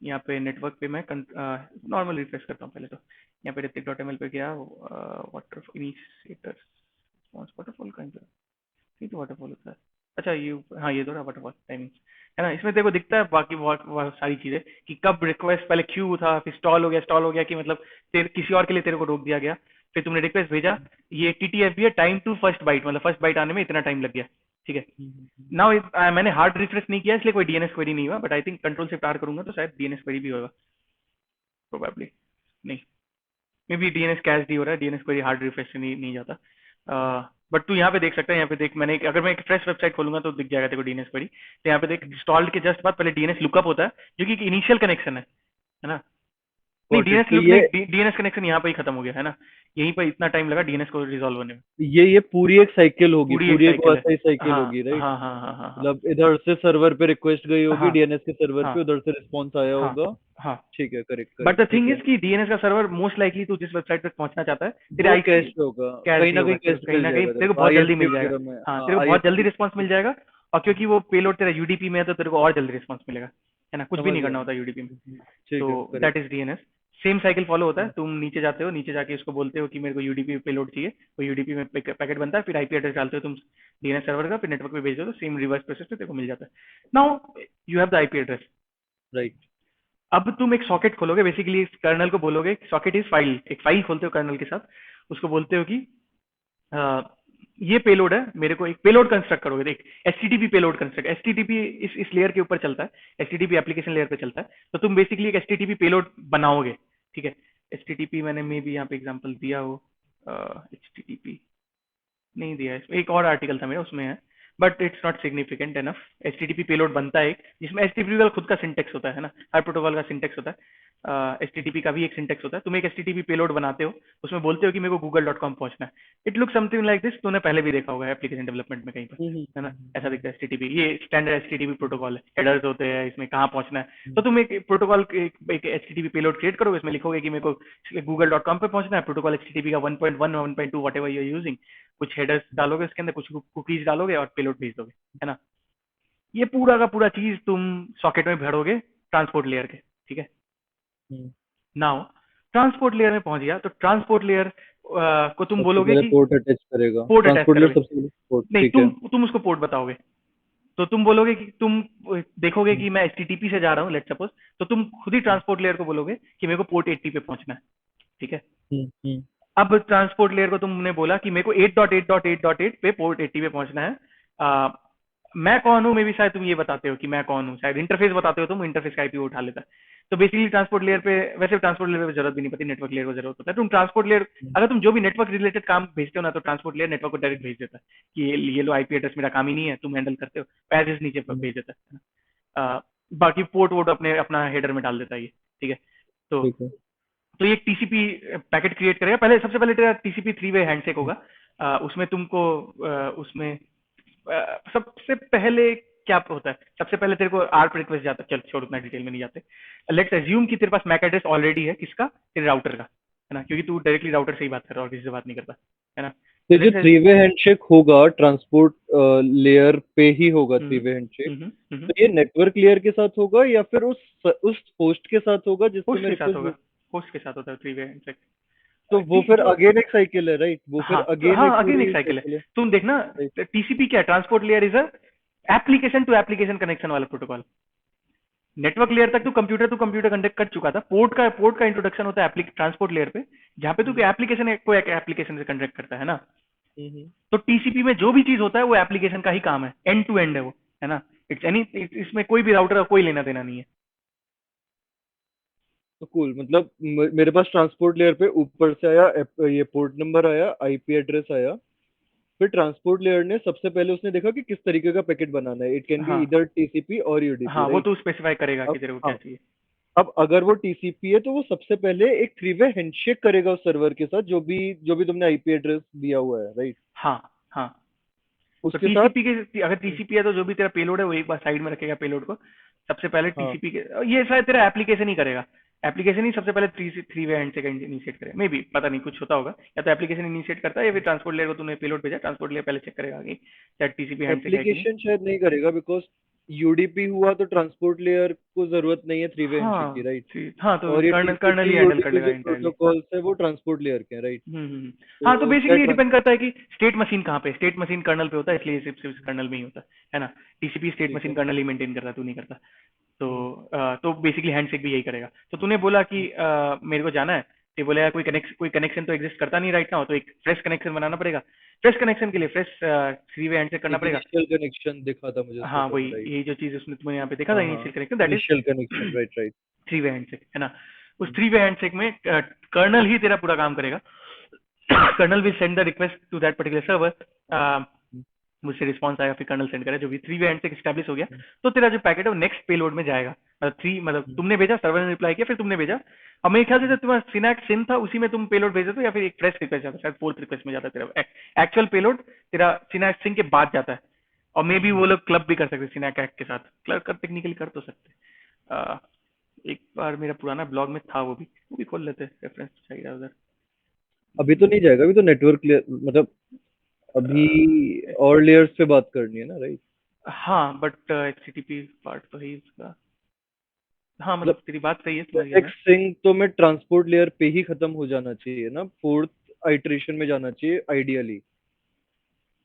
यहाँ पे नेटवर्क पे मैं नॉर्मल रिफ्रेश करता हूँ पहले तो। यहाँ पे ऋतिक.ml पे गया, वाटर इनिशिएटर रिस्पॉन्स वाटरफॉल का, ये तो वाटरफॉल होता है। अच्छा ये, हाँ ये तो रहा वाटरफॉल टाइमिंग है ना। इसमें देखो दिखता है बाकी बहुत सारी चीजें कि कब रिक्वेस्ट, पहले क्यू था, फिर स्टॉल हो गया कि मतलब तेरे किसी और के लिए तेरे को रोक दिया गया, फिर तुमने रिक्वेस्ट भेजा, ये टीटीएफ भी है, टाइम टू फर्स्ट बाइट, मतलब फर्स्ट बाइट आने में इतना टाइम लग गया, ठीक है। नाउ मैंने हार्ड रिफ्रेश नहीं किया इसलिए कोई डीएनएस क्वेरी नहीं हुआ, but I think control shift R करूंगा तो शायद डीएनएस क्वेरी भी होगा, प्रोबेबली नहीं, maybe DNS cached हो रहा है, डीएनएस क्वेरी हार्ड रिफ्रेश से नहीं जाता। बट तू यहाँ पे देख सकता है, यहाँ पे देख, मैंने अगर मैं एक फ्रेश वेबसाइट खोलूंगा तो दिख जाएगा तेरे को डीएनएस क्वेरी। तो यहाँ पे देख, इंस्टॉल्ड के जस्ट बाद पहले डीएनएस लुकअप होता है, जो कि इनिशियल कनेक्शन है ना। नहीं गॉट इट। डीएनएस तो लुक नहीं, डीएनएस कनेक्शन यहाँ पे ही खत्म हो गया है ना, यहीं पर इतना टाइम लगा डीएनएस को रिजॉल्व होने में। ये पूरी एक साइकिल होगी, पूरी एक पूरी एक साइकिल है। वैसा ही साइकिल हाँ होगी, राइट? हाँ हाँ हाँ हाँ हाँ मतलब इधर से सर्वर पे रिक्वेस्ट गई होगी, हाँ डीएनएस के सर्वर हाँ पे, उधर से रिस्पॉन्स आया हाँ होगा। हाँ। ठीक है, करेक्ट बट करेक्ट, द ठीक थिंग है। इज कि डीएनएस का सर्वर मोस्ट लाइकली तू जिस वेबसाइट तक पहुंचना चाहता है, तेरे वो आईपी कैश होगा, कैश कहीं भी ना होगा, कहीं तो कैश कहीं मिल ना कहीं जाएगा तेरे तेरे को को, बहुत जल्दी आईएसपी मिल जाएगा। वगैरह में। हाँ हाँ, तेरे को बहुत जल्दी आईएसपी। रिस्पॉन्स मिल जाएगा, और क्योंकि वो पेलोड तेरा यूडीपी में है तो तेरे को और जल्दी रिस्पॉन्स मिलेगा, है ना, कुछ भी समझ नहीं गया करना मैं। होता यूडीपी में। तो ठीक है, that correct. Is DNS. Same cycle follow होता है, तुम नीचे जाते हो, नीचे जाके उसको बोलते हो कि मेरे को यूडीपी पेलोड चाहिए, वो यूडीपी में पैकेट बनता है, फिर आईपी एड्रेस डालते हो तुम डीएनएस सर्वर का, फिर नेटवर्क पे भेज दो, तो सेम रिवर्स प्रोसेस पे तेरे को मिल जाता है। Now you have the IP address. Right. अब तुम एक सॉकेट खोलोगे, बेसिकली इस कर्नल को बोलोगे, सॉकेट इज फाइल, एक फाइल खोलते हो कर्नल के साथ, उसको बोलते हो कि अ, ये पेलोड है, मेरे को एक पेलोड कंस्ट्रक्ट करोगे, देख एचटीटीपी पेलोड कंस्ट्रक्ट, एचटीटीपी इस लेयर के ऊपर चलता है, एचटीटीपी एप्लीकेशन लेयर पे चलता है, तो तुम बेसिकली एक एचटीटीपी पेलोड बनाओगे, ठीक है। एचटीटीपी मैंने मे भी यहाँ पे एग्जांपल दिया हो, एचटीटीपी नहीं दिया है, एक और आर्टिकल था मेरा उसमें है, but it's not significant enough. HTTP payload बनता है एक, जिसमें एचटीटीपी का खुद का सिंटेक्स होता है ना, हर प्रोटोकॉल का सिंटेक्स होता है, एचटीटीपी का भी एक सिंटेक्स होता है। तुम एक एचटीटीपी पेलोड बनाते हो, उसमें बोलते हो कि मेरे को google.com पहुंचना है, it look something like this, तूने पहले भी देखा होगा एप्लीकेशन डेवलपमेंट में कहीं पर, है ना, ऐसा दिखता है एचटीटीपी, ये स्टैंडर्ड एचटीटीपी प्रोटोकॉल है, हेडर्स होते हैं इसमें, कहाँ पहुंचना है। तो तुम एक प्रोटोकॉल एक एचटीटीपी पेलोड क्रिएट करोगे, इसमें लिखोगे कि मेरे को google.com पे पहुंचना है, प्रोटोकॉल एचटीटीपी का 1.1 1.2 whatever you are using, कुछ हेडर्स डालोगे उसके अंदर, कुछ कुकीज डालोगे और पेलोड भेज दोगे, है ना। ये पूरा का पूरा चीज तुम सॉकेट में भरोगे ट्रांसपोर्ट लेयर के, ठीक है। नाउ ट्रांसपोर्ट लेयर में पहुंच गया, तो ट्रांसपोर्ट लेयर को तुम सबसे बोलोगे पहले कि पोर्ट अटैच करेगा, पोर्ट अटैच ट्रांसपोर्ट लेयर करोगे, सबसे पहले पोर्ट, नहीं ठीक है। तुम उसको पोर्ट बताओगे, तो तुम बोलोगे कि तुम देखोगे कि मैं एचटीटीपी से जा रहा हूँ, लेट सपोज, तो तुम खुद ही ट्रांसपोर्ट लेयर को बोलोगे कि मेरे को पोर्ट 80 पे पहुंचना है, ठीक है। हम्म। अब ट्रांसपोर्ट लेयर को तुमने बोला कि मेरे को 8.8.8.8 पे पोर्ट 80 पे पहुंचना है। मैं कौन हूं, मे भी शायद तुम ये बताते हो कि मैं कौन हूं, शायद इंटरफेस बताते हो, तुम इंटरफेस का आईपी उठा लेता है। तो बेसिकली ट्रांसपोर्ट लेयर पे, वैसे ट्रांसपोर्ट लेयर पे जरूरत भी नहीं पड़ती, नेटवर्क लेयर को जरूरत होता है। तुम ट्रांसपोर्ट लेयर, अगर तुम जो भी नेटवर्क रिलेटेड काम भेजते हो ना, तो ट्रांसपोर्ट लेयर नेटवर्क को डायरेक्ट भेज देता है कि ये लो आईपी एड्रेस, मेरा काम ही नहीं है, तुम हैंडल करते हो, पैसेज नीचे भेज देता है। बाकी पोर्ट वोट अपने अपना हेडर में डाल देता है ये, ठीक है। तो ठीक है। तो ये टीसीपी पैकेट क्रिएट करेगा, पहले सबसे पहले तेरा टीसीपी 3 वे हैंडशेक होगा, उसमें तुमको उसमें सबसे पहले क्या होता है, सबसे पहले तेरे को आर्प रिक्वेस्ट जाता है, चल छोड़ उतना डिटेल में नहीं जाते, लेट्स अज्यूम कि तेरे पास मैक एड्रेस ऑलरेडी है, किसका, तेरे राउटर का, है ना, क्योंकि तू डायरेक्टली राउटर से ही बात कर रहा है और किसी से बात नहीं करता, है ना। तो तो जो लेट्स थ्री वे हैंडशेक होगा ट्रांसपोर्ट लेयर पे ही होगा, थ्री वे हैंडशेक। तो ये नेटवर्क लेयर के साथ होगा या फिर उस होस्ट के साथ होगा जिससे होस्ट मैं के साथ रिक्वेस्ट होगा, भेज। होस्ट के साथ होता है 3 वे हैंडशेक। तो वो फिर जो अगेन एक साइकिल है, राइट? वो फिर हाँ तो अगेन हाँ एक अगेन एक पूरी साइकिल है, साइकिल है, तुम देखना, राइट? टीसीपी क्या है, transport layer is a application to application connection वाला प्रोटोकॉल। नेटवर्क लेयर तक टू कंप्यूटर कनेक्ट कर चुका था, पोर्ट का इंट्रोडक्शन होता है ट्रांसपोर्ट लेयर पे, जहाँ पे तू एप्लीकेशन को एक एप्लीकेशन से कनेक्ट करता है ना। हम्म। तो टीसीपी में जो भी चीज होता है वो एप्लीकेशन का ही काम है, एंड टू एंड है वो, है ना। इट्स एनी, इसमें कोई भी राउटर का कोई लेना देना नहीं है। तो कूल, मतलब मेरे पास ट्रांसपोर्ट लेयर पे ऊपर से आया ये पोर्ट नंबर आया, आईपी एड्रेस आया। फिर ट्रांसपोर्ट लेयर ने सबसे पहले उसने देखा कि किस तरीके का पैकेट बनाना है, इट कैन बी हाँ इधर टीसीपी और यूडीपी, हाँ, वो राइट। तो स्पेसिफाई करेगा कि अब तेरे को क्या हाँ, चाहिए। अब अगर वो टीसीपी है तो वो सबसे पहले एक थ्री वे हैंडशेक करेगा उस सर्वर के साथ, जो भी तुमने आईपी एड्रेस दिया हुआ है, राइट। हाँ हाँ। तो उसके साथ। टीसीपी के, अगर टीसीपी है तो जो भी तेरा पेलोड है वो एक बार साइड में रखेगा पेलोड को। सबसे पहले हाँ, टीसीपी के, ये शायद तेरा एप्लीकेशन ही करेगा। एप्लीकेशन ही सबसे पहले थ्री वे हैंड से इनिशिएट करेगा, मे बी, पता नहीं, कुछ होता होगा। या तो एप्लीकेशन इनिशिएट करता है या फिर ट्रांसपोर्ट लेयर को तूने पेलोड भेजा, ट्रांसपोर्ट लेयर पहले चेक करेगा कि क्या टीसीपी हैंड से है कि नहीं। एप्लीकेशन शायद नहीं करेगा, बिकॉज यूडीपी हुआ तो ट्रांसपोर्ट लेयर को जरूरत नहीं है थ्री वे हैंडशेक की, हाँ राइट। हाँ, तो और ये कर्नल कर्नल ही टीसीपी हैंडल कर यूडीपी लेगा जो इंटायरली। प्रोटोकॉल्स है वो ट्रांसपोर्ट लेयर के हैं, राइट। हाँ, तो तो बेसिकली शायद ये डिपेंड करता है कि स्टेट मशीन कहाँ पे, स्टेट मशीन कर्नल पे होता है, इसलिए सिर्फ कर्नल में ही होता है ना। टीसीपी स्टेट ठीक मशीन है। कर्नल ही मेंटेन करता है, तू नहीं करता। तो हम्म। तो बेसिकली हैंडशेक भी यही करेगा। तो तूने बोला कि मेरे को जाना है, तो बोले यार कोई कनेक्शन तो एग्जिस्ट करता नहीं राइट नाउ, तो एक फ्रेश कनेक्शन बनाना पड़ेगा। फ्रेश कनेक्शन के लिए फ्रेश थ्री वे हैंडशेक करना एक पड़ेगा। इनिशियल कनेक्शन दिखा था मुझे उसके हाँ साथ, वही, राइट। यही जो चीज उसने तुम्हें यहाँ पे देखा था, हाँ हाँ, initial connection, that initial is connection, right right. Three way handshake, है ना। उस थ्री वे हैंडशेक में कर्नल ही तेरा पूरा काम करेगा। Kernel will send the request to that particular server, मुझसे रिस्पॉन्स आएगा, फिर कर्नल सेंड करेगा, जो भी three way handshake establish हो गया। तो तेरा जो पैकेट है वो नेक्स्ट पेलोड में जाएगा। मतलब तुमने भेजा, सर्वर ने रिप्लाई किया, फिर तुमने भेजा। अब मेरे ख्याल से जो तुम्हारा सिनैक्ट सिन था उसी में तुम पेलोड भेज देते हो, या फिर एक फ्रेश रिक्वेस्ट जाता है, शायद फोर्थ रिक्वेस्ट में जाता है तेरा एक्चुअल पेलोड। तेरा सिनैक्ट सिन के बाद जाता है। और मे बी वो लोग क्लब भी कर सकते हैं सिनैक एक्ट के साथ, क्लब कर टेक्निकली कर तो सकते हैं। एक बार मेरा पुराना ब्लॉग में था, वो भी खोल लेते, रेफरेंस चाहिए उधर। अभी तो नहीं जाएगा, अभी तो नेटवर्क लेयर, मतलब अभी और लेयर्स पे बात करनी है ना, राइट। हाँ, बट एचटीटीपी पार्ट तो है ही उसका। हाँ, मतलब मतलब तेरी बात सही है, समझ गया मैं। नेक्स्ट थिंग तो मैं ट्रांसपोर्ट लेयर पे ही खत्म हो जाना चाहिए ना, फोर्थ आइटरेशन में जाना चाहिए आइडियली।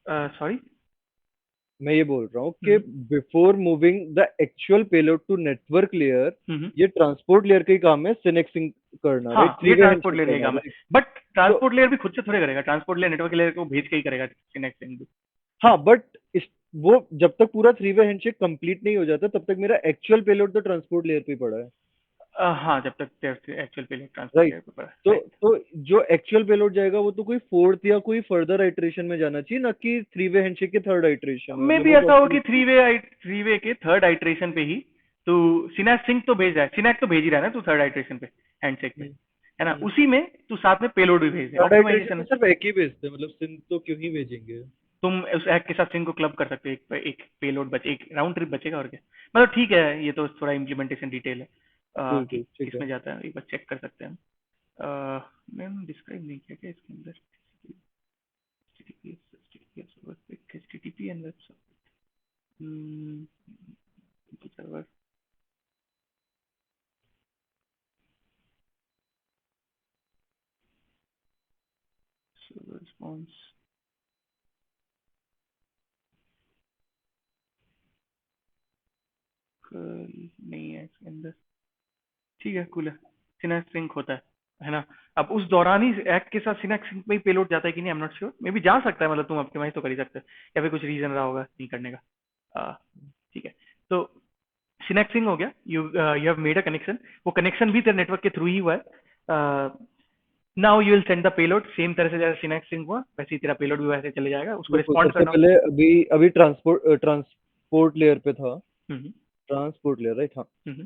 सॉरी। मैं ये बोल रहा हूँ कि hmm before moving the actual payload to network layer, hmm. ये ट्रांसपोर्ट लेयर का ही काम है सिनेक्सिंग करना, राइट, हाँ, थ्री ये वे ट्रांसपोर्ट हैंडशेक लेयर का ही करना, काम है। राइट। बट तो ट्रांसपोर्ट लेयर भी खुद से थोड़े करेगा, ट्रांसपोर्ट लेयर नेटवर्क लेयर को भेज के ही करेगा कनेक्टिंग भी। हाँ, बट इस वो जब तक पूरा थ्री वे हैंडशेक कंप्लीट नहीं हो जाता तब तक मेरा एक्चुअल पेलोड तो ट्रांसपोर्ट लेयर पे ही पड़ा है, हाँ, जब तक एक्चुअल पे ट्रांसपोर्ट राइट। लेयर पे पड़ा है, तो राइट। तो जो एक्चुअल पेलोड जाएगा वो तो कोई फोर्थ या कोई फर्दर आइटरेशन में जाना चाहिए, ना कि थ्री वे हैंडशेक के थर्ड आइटरेशन में, मे मतलब भी वो ऐसा हो कि पॉसिबिलिटी। थ्री वे के थर्ड आइटरेशन पे ही तो सिनैक सिंक तो भेज रहा है, सिनैक तो भेज ही रहा है ना तू थर्ड आइटरेशन पे, हैंडशेक पे, है ना। उसी में तू साथ में पेलोड भी भेज दे, थर्ड आइटरेशन ऑप्टिमाइजेशन। में सिर्फ एक ही भेजते हैं, मतलब सिम तो क्यों ही भेजेंगे। तुम उस एक्ट के साथ सिंक को क्लब कर सकते हो, एक पेलोड बचे, एक राउंड ट्रिप बचेगा, और क्या। मतलब ठीक है, ये तो थोड़ा इम्प्लीमेंटेशन डिटेल है, कूल कि कूल, ठीक है। किस में जाता है, एक बार चेक कर सकते हैं हम। मैंने डिस्क्राइब नहीं किया क्या इसके अंदर, HTTP and web server, server response नहीं है इसके अंदर। ठीक है, कूल है। सिनेक्स सिंक होता है ना। अब उस दौरान ही एक्ट के साथ सिनेक्स सिंक में ही पेलोड जाता है कि नहीं, आई am not sure, may be जा सकता है, मतलब तुम ऑप्टिमाइज तो कर ही सकते हो, या फिर कुछ रीजन रहा होगा नहीं करने का। ठीक है। तो सिनेक्सिंग हो गया, you have made a connection, वो कनेक्शन भी तेरे नेटवर्क के थ्रू ही हुआ है। Now you will send the payload, same तरह से जैसे सिनेक्सिंग हुआ वैसे ही तेरा पेलोड भी वैसे चले जाएगा, उसको देखो, रिस्पॉन्ड सबसे करना। पहले अभी अभी ट्रांसपोर्ट लेयर पे था, हम्म ट्रांसपोर्ट लेयर, राइट, हाँ। हम्म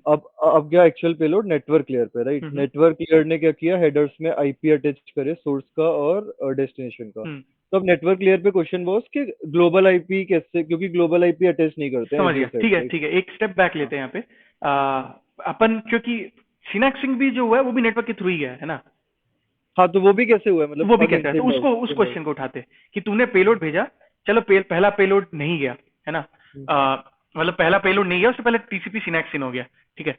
अब गया एक्चुअल पेलोड नेटवर्क लेयर पे, राइट। हम्म नेटवर्क लेयर ने क्या किया, हेडर्स में आईपी अटैच करे सोर्स का और डेस्टिनेशन का। हम्म। तो अब नेटवर्क लेयर पे क्वेश्चन वॉज कि ग्लोबल आईपी कैसे, क्योंकि ग्लोबल आईपी अटैच नहीं करते हैं समझ एज यू गया, सेड, ठीक है राइट। ठीक है, एक स्टेप बैक हाँ लेते हैं यहाँ पे। अपन क्योंकि सिनेक्सिंग भी जो हुआ है वो भी नेटवर्क के थ्रू ही गया है ना। हाँ, तो वो भी कैसे हुआ है, मतलब वो भी अगेन कैसे है, तो सेम डाउट, उसको, उस सेम डाउट। क्वेश्चन को उठाते कि तूने पेलोड भेजा, चलो पहला पेलोड नहीं गया, है ना। मतलब पहला पेलोड नहीं गया, उससे पहले टीसीपी सिनेक्सिन हो गया, ठीक है।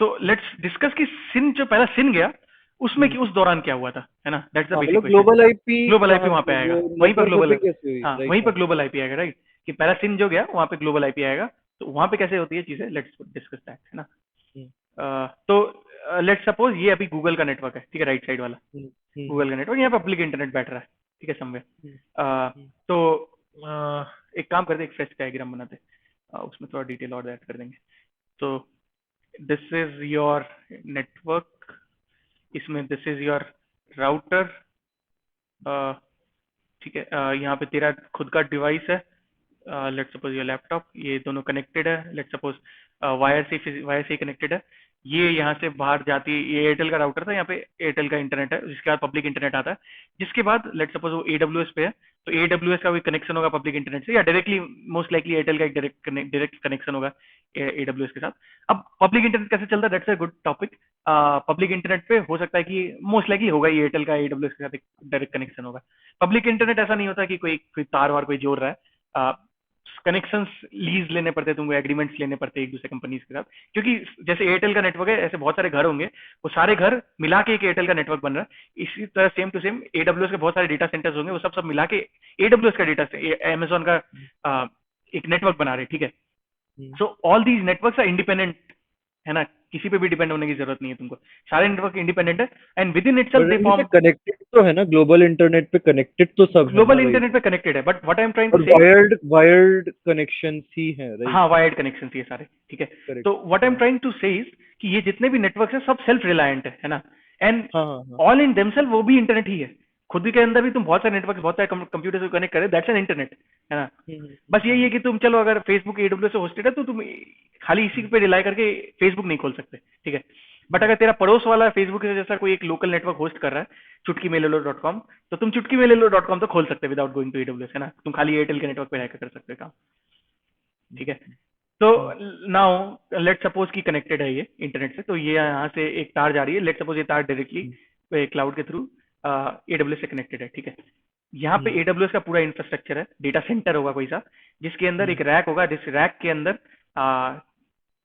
तो लेट्स डिस्कस कि सिन, जो पहला सिन गया उसमें कि उस दौरान क्या हुआ था, है ना, दैट्स द हाँ, बेसिक मतलब question. Global IP global IP कहाँ वहां पे से, आएगा, वो वहीं पर नेटवर्क ग्लोबल, होपिंग कैसे हुई, हाँ राइट, वहीं पर हाँ। ग्लोबल आईपी आएगा, राइट। कि पहला सिन जो गया वहां पे ग्लोबल आईपी आएगा। तो वहां पे कैसे होती है चीजें, लेट्स डिस्कस दैट, है ना। हम्म, तो लेट्स सपोज ये अभी गूगल का नेटवर्क है, ठीक है, राइट साइड वाला हम्म, हम्म, गूगल का नेटवर्क, यहाँ पे पब्लिक इंटरनेट बैठ रहा है। ठीक है, समवेयर। हम्म, हम्म, तो एक काम करते, एक फ्रेश डायग्राम बनाते, उसमें थोड़ा डिटेल और ऐड कर देंगे। तो दिस इज योर नेटवर्क, इसमें दिस इज योर राउटर, ठीक है। यहाँ पे तेरा खुद का डिवाइस है, लेट सपोज योर लैपटॉप, ये दोनों कनेक्टेड है, लेट सपोज वायर से कनेक्टेड है। ये यहाँ से बाहर जाती है, ये एयरटेल का राउटर था, यहाँ पे एयरटेल का इंटरनेट है, जिसके बाद पब्लिक इंटरनेट आता है। जिसके बाद लेट सपोज वो AWS पे है, तो AWS का कोई कनेक्शन होगा पब्लिक इंटरनेट से, या डायरेक्टली मोस्ट लाइकली एयरटेल का एक डायरेक्ट कनेक्शन होगा AWS के साथ। अब पब्लिक इंटरनेट कैसे चलता है, that's a good topic. Public internet पे हो सकता है कि मोस्ट लाइकली होगा ही एयरटेल का AWS के साथ एक डायरेक्ट कनेक्शन होगा। पब्लिक इंटरनेट ऐसा नहीं होता कि कोई कोई तार वार कोई जोड़ रहा है, कनेक्शंस लीज लेने पड़ते हैं तुमको, एग्रीमेंट्स लेने पड़ते हैं एक दूसरे कंपनीज के साथ, क्योंकि जैसे एयरटेल का नेटवर्क है, ऐसे बहुत सारे घर होंगे, वो सारे घर मिला के एक एयरटेल का नेटवर्क बन रहा है। इसी तरह सेम टू सेम AWS के बहुत सारे डेटा सेंटर्स होंगे, वो सब सब मिला के AWS का डेटा, अमेजोन का एक नेटवर्क बना रहे, ठीक है। Hmm. So all these networks are independent, है ना, किसी पे भी डिपेंड होने की जरूरत नहीं है तुमको, सारे नेटवर्क इंडिपेंडेंट है, and with in itself but they ये फॉर्म। कनेक्टेड तो है ना, ग्लोबल इंटरनेट पे कनेक्टेड तो सब है ना, ग्लोबल राइट? इंटरनेट पे कनेक्टेड है, but what I am trying to और से, वायर्ड वायर्ड कनेक्शन ही है, राइट? हाँ वायर्ड कनेक्शन ये सारे, ठीक है। करेक्ट। तो व्हाट आई एम हाँ, ट्राइंग टू से इज कि ये जितने भी नेटवर्क है सब सेल्फ रिलायंट है ना, एंड हाँ, हाँ, हाँ। ऑल इन देमसेल्फ वो भी इंटरनेट ही है। खुद के अंदर भी तुम बहुत सारे नेटवर्क, बहुत सारे कंप्यूटर से कनेक्ट करे, दैट्स एन इंटरनेट, है ना। बस यही है कि तुम चलो, अगर फेसबुक AWS से होस्टेड है तो तुम खाली इसी पे रिलाई करके फेसबुक नहीं खोल सकते, ठीक है। बट अगर तेरा पड़ोस वाला फेसबुक के जैसा कोई एक लोकल नेटवर्क होस्ट कर रहा है, चुटकीमेलेलो.com, तो तुम चुटकीमेलेलो.com तो खोल सकते विदाउट गोइंग टू AWS, है ना, तुम खाली एयरटेल के नेटवर्क पे रहकर कर सकते हो काम, ठीक है। तो नाउ लेट सपोज कि कनेक्टेड है ये इंटरनेट से, तो ये यहाँ से एक तार जा रही है, लेट सपोज ये तार डायरेक्टली क्लाउड के थ्रू AWS से कनेक्टेड है, ठीक है। यहाँ पे AWS का पूरा इंफ्रास्ट्रक्चर है, डेटा सेंटर होगा कोई सा, जिसके अंदर एक रैक होगा, जिस रैक के अंदर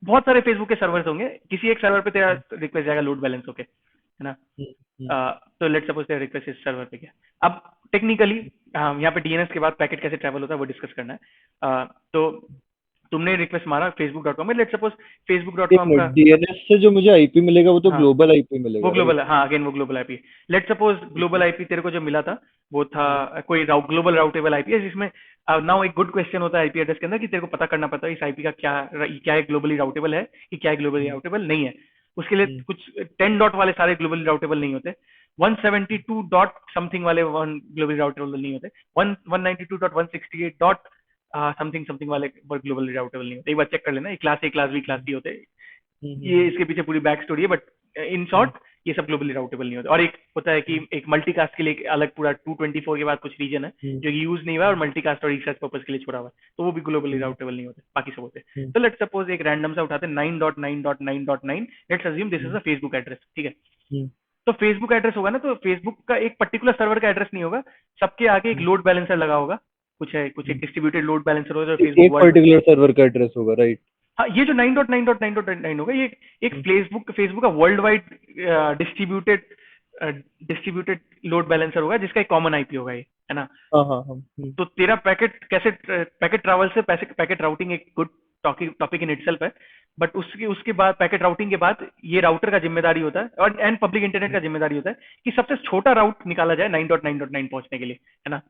बहुत सारे फेसबुक के सर्वर्स होंगे, किसी एक सर्वर पे तेरा रिक्वेस्ट जाएगा लोड बैलेंस होके, है ना। तो लेट सपोज तेरा रिक्वेस्ट इस सर्वर पे गया। अब टेक्निकली यहाँ पे DNS के बाद पैकेट कैसे ट्रैवल होता है वो डिस्कस करना है। तो तुमने रिक्वेस्ट मारा facebook.com में, लेट सपोज एक facebook.com मिनट, का, डीएनएस से जो मुझे आईपी मिलेगा वो तो हाँ ग्लोबल आईपी वो मिलेगा, राइट? ग्लोबल, हाँ अगेन वो global IP. Let suppose global IP तेरे को जो मिला था वो था कोई ग्लोबल राउटेबल आईपी है, जिसमें नाउ एक गुड क्वेश्चन होता है आईपी एड्रेस के अंदर कि तेरे को पता करना पड़ता है इस आईपी का क्या है, ग्लोबली राउटेबल है कि क्या है ग्लोबली राउटेबल नहीं है। उसके लिए कुछ 10 डॉट वाले सारे ग्लोबली राउटेबल नहीं होते, 172 डॉट समथिंग वाले ग्लोबली राउटेबल नहीं होते, 192.168 डॉट समथिंग समथिंग वाले ग्लोबली राउटेबल नहीं होते। एक बार चेक कर लेना, class A class B class C होते हैं, ये इसके पीछे पूरी बैक स्टोरी है, बट इन शॉर्ट ये सब ग्लोबली राउटेबल नहीं होते। और एक होता है कि एक मल्टीकास्ट के लिए एक अलग पूरा 224 के बाद कुछ रीजन है जो यूज नहीं हुआ और मल्टीकास्ट और रिसर्च पर्पज के लिए छोड़ा हुआ है, तो वो भी ग्लोबली राउटेबल नहीं होते, बाकी सब होते हैं। तो लेट सपोज एक रैंडम सा उठाते 9.9.9.9, let's assume this is a Facebook address, ठीक है। तो फेसबुक एड्रेस होगा ना, तो फेसबुक का एक पर्टिकुलर सर्वर का एड्रेस नहीं होगा, सबके आगे एक लोड बैलेंसर लगा होगा, कुछ एक डिस्ट्रीब्यूटेड लोड बैलेंसर होगा जो फेसबुक एक वर्ल्ड। पर्टिकुलर सर्वर का एड्रेस होगा, राइट? हाँ ये जो 9.9.9.9 होगा, ये एक फेसबुक का world wide distributed distributed load balancer होगा, जिसका एक कॉमन आईपी होगा ये, है ना। हाँ, हाँ, हाँ। तो तेरा पैकेट कैसे, पैकेट ट्रैवल से पैकेट राउटिंग एक गुड टॉपिक इन इटसेल्फ है, बट उसके उसके बाद पैकेट राउटिंग के बाद ये राउटर का जिम्मेदारी होता है और एंड पब्लिक इंटरनेट का जिम्मेदारी होता है कि सबसे छोटा राउट निकाला जाए 9.9.9 पहुंचने के लिए, है ना।